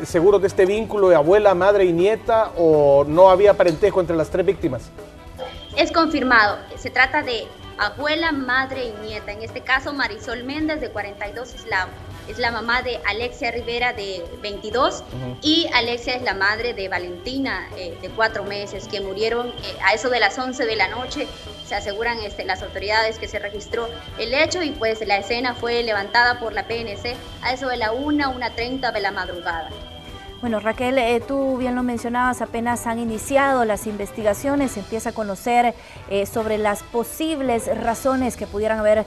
seguros de este vínculo de abuela, madre y nieta, o no había parentesco entre las 3 víctimas? Es confirmado, se trata de abuela, madre y nieta. En este caso, Marisol Méndez, de 42, es la mamá de Alexia Rivera, de 22, y Alexia es la madre de Valentina, de 4 meses, que murieron a eso de las 11 de la noche se aseguran las autoridades que se registró el hecho y pues la escena fue levantada por la PNC a eso de la 1:30 de la madrugada. Bueno, Raquel, tú bien lo mencionabas, apenas han iniciado las investigaciones, se empieza a conocer sobre las posibles razones que pudieran haber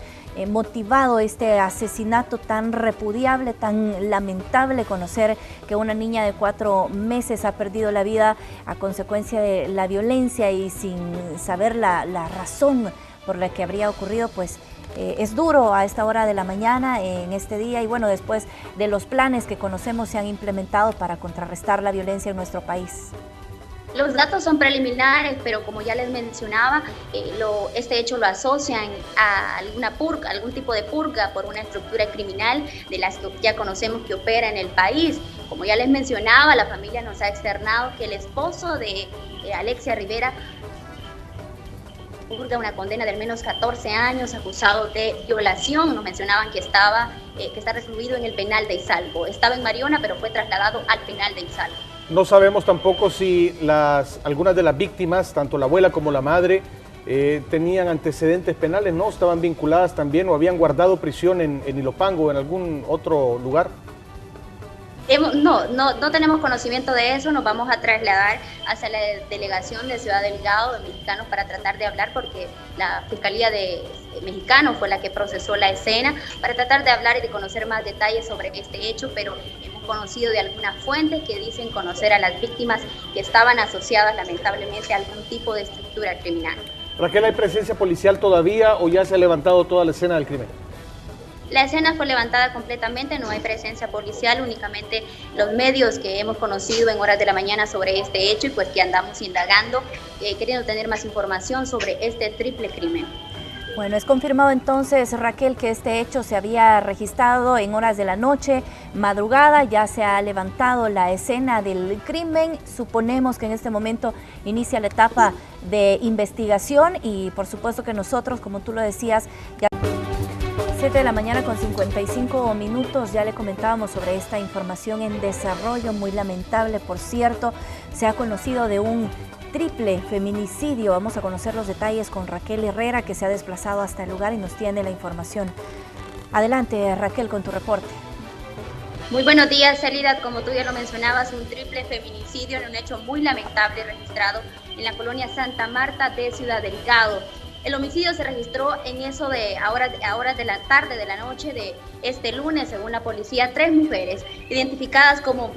motivado este asesinato tan repudiable, tan lamentable, conocer que una niña de 4 meses ha perdido la vida a consecuencia de la violencia y sin saber la razón por la que habría ocurrido, pues es duro a esta hora de la mañana en este día y bueno, después de los planes que conocemos se han implementado para contrarrestar la violencia en nuestro país. Los datos son preliminares, pero como ya les mencionaba, este hecho lo asocian a algún tipo de purga por una estructura criminal de las que ya conocemos que opera en el país. Como ya les mencionaba, la familia nos ha externado que el esposo de Alexia Rivera purga una condena de al menos 14 años acusado de violación. Nos mencionaban que está recluido en el penal de Izalco. Estaba en Mariona, pero fue trasladado al penal de Izalco. No sabemos tampoco si algunas de las víctimas, tanto la abuela como la madre, tenían antecedentes penales, ¿no? ¿Estaban vinculadas también o habían guardado prisión en Ilopango o en algún otro lugar? No tenemos conocimiento de eso, nos vamos a trasladar hacia la delegación de Ciudad Delgado de Mexicanos para tratar de hablar porque la Fiscalía de Mexicanos fue la que procesó la escena para tratar de hablar y de conocer más detalles sobre este hecho, pero hemos conocido de algunas fuentes que dicen conocer a las víctimas que estaban asociadas lamentablemente a algún tipo de estructura criminal. Raquel, ¿hay presencia policial todavía o ya se ha levantado toda la escena del crimen? La escena fue levantada completamente, no hay presencia policial, únicamente los medios que hemos conocido en horas de la mañana sobre este hecho y pues que andamos indagando, queriendo tener más información sobre este triple crimen. Bueno, es confirmado entonces, Raquel, que este hecho se había registrado en horas de la noche, madrugada, ya se ha levantado la escena del crimen. Suponemos que en este momento inicia la etapa de investigación y por supuesto que nosotros, como tú lo decías, ya 7 de la mañana con 55 minutos, ya le comentábamos sobre esta información en desarrollo, muy lamentable, por cierto, se ha conocido de un triple feminicidio. Vamos a conocer los detalles con Raquel Herrera, que se ha desplazado hasta el lugar y nos tiene la información. Adelante, Raquel, con tu reporte. Muy buenos días, Celida. Como tú ya lo mencionabas, un triple feminicidio en un hecho muy lamentable registrado en la colonia Santa Marta de Ciudad Delgado. El homicidio se registró en eso de horas de la tarde, de la noche de este lunes, según la policía. 3 mujeres, identificadas como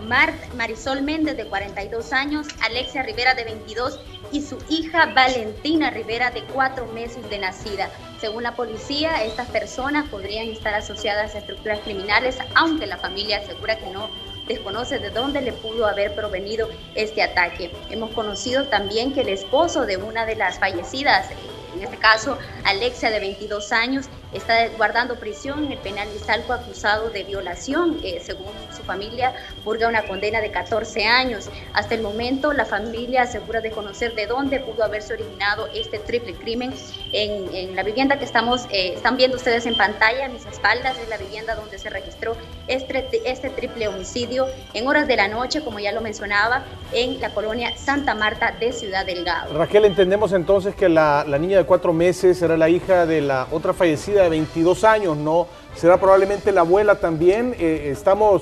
Marisol Méndez, de 42 años, Alexia Rivera, de 22, y su hija Valentina Rivera, de 4 meses de nacida. Según la policía, estas personas podrían estar asociadas a estructuras criminales, aunque la familia asegura que no desconoce de dónde le pudo haber provenido este ataque. Hemos conocido también que el esposo de una de las fallecidas, en este caso Alexia, de 22 años, está guardando prisión en el penal de Izalco acusado de violación. Según su familia, purga una condena de 14 años. Hasta el momento, la familia asegura desconocer de dónde pudo haberse originado este triple crimen. En la vivienda que están viendo ustedes en pantalla, a mis espaldas, es la vivienda donde se registró este triple homicidio en horas de la noche, como ya lo mencionaba, en la colonia Santa Marta de Ciudad Delgado. Raquel, entendemos entonces que la niña de 4 meses era la hija de la otra fallecida de 22 años, ¿no? ¿Será probablemente la abuela también? ¿Estamos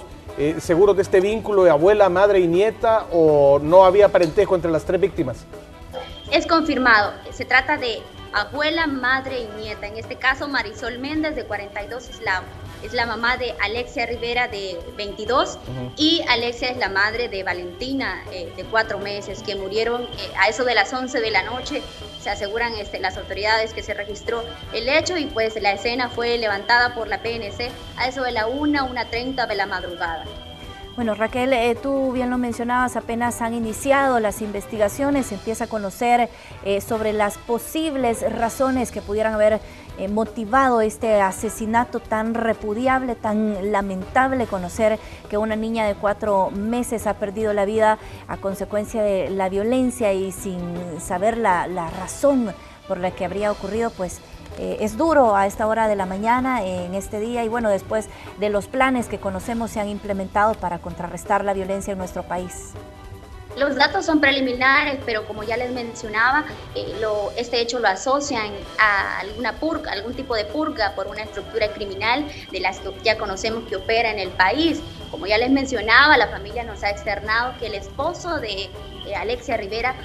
seguros de este vínculo de abuela, madre y nieta o no había parentesco entre las 3 víctimas? Es confirmado, se trata de abuela, madre y nieta. En este caso, Marisol Méndez, de 42, es la mamá de Alexia Rivera, de 22, y Alexia es la madre de Valentina, de 4 meses, que murieron a eso de las 11 de la noche. Se aseguran las autoridades que se registró el hecho y pues la escena fue levantada por la PNC a eso de la 1:30 de la madrugada. Bueno, Raquel, tú bien lo mencionabas, apenas han iniciado las investigaciones, se empieza a conocer sobre las posibles razones que pudieran haber motivado este asesinato tan repudiable, tan lamentable, conocer que una niña de 4 meses ha perdido la vida a consecuencia de la violencia y sin saber la razón por la que habría ocurrido, pues es duro a esta hora de la mañana en este día y bueno, después de los planes que conocemos se han implementado para contrarrestar la violencia en nuestro país. Los datos son preliminares, pero como ya les mencionaba, este hecho lo asocian a alguna purga, algún tipo de purga por una estructura criminal de las que ya conocemos que opera en el país. Como ya les mencionaba, la familia nos ha externado que el esposo de Alexia Rivera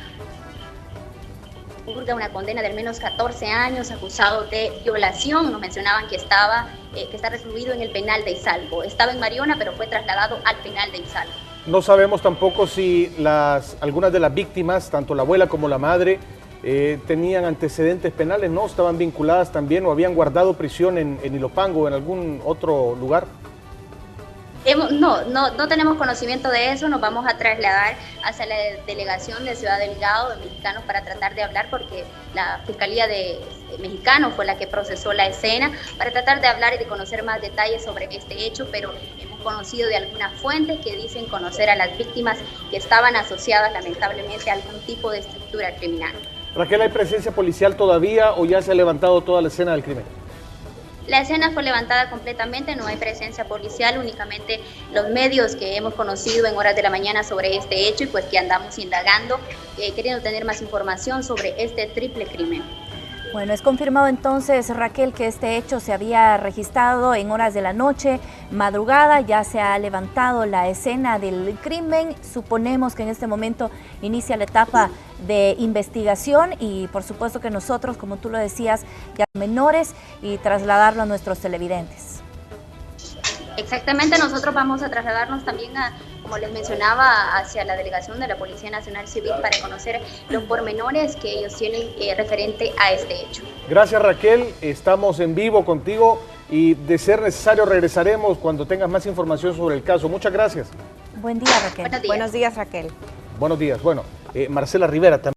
purga una condena de al menos 14 años acusado de violación. Nos mencionaban que está recluido en el penal de Izalco. Estaba en Mariona, pero fue trasladado al penal de Izalco. No sabemos tampoco si algunas de las víctimas, tanto la abuela como la madre, tenían antecedentes penales, ¿no? ¿Estaban vinculadas también o habían guardado prisión en Ilopango o en algún otro lugar? No tenemos conocimiento de eso. Nos vamos a trasladar hacia la delegación de Ciudad Delgado de Mexicanos para tratar de hablar, porque la Fiscalía de Mexicanos fue la que procesó la escena, para tratar de hablar y de conocer más detalles sobre este hecho, pero hemos conocido de algunas fuentes que dicen conocer a las víctimas que estaban asociadas lamentablemente a algún tipo de estructura criminal. Raquel, ¿hay presencia policial todavía o ya se ha levantado toda la escena del crimen? La escena fue levantada completamente, no hay presencia policial, únicamente los medios que hemos conocido en horas de la mañana sobre este hecho y pues que andamos indagando, queriendo tener más información sobre este triple crimen. Bueno, es confirmado entonces, Raquel, que este hecho se había registrado en horas de la noche, madrugada, ya se ha levantado la escena del crimen. Suponemos que en este momento inicia la etapa de investigación y por supuesto que nosotros, como tú lo decías, ya menores y trasladarlo a nuestros televidentes. Exactamente, nosotros vamos a trasladarnos también, como les mencionaba, hacia la delegación de la Policía Nacional Civil para conocer los pormenores que ellos tienen referente a este hecho. Gracias, Raquel, estamos en vivo contigo y de ser necesario regresaremos cuando tengas más información sobre el caso. Muchas gracias. Buen día, Raquel. Buenos días, Raquel. Buenos días. Bueno, Marcela Rivera también.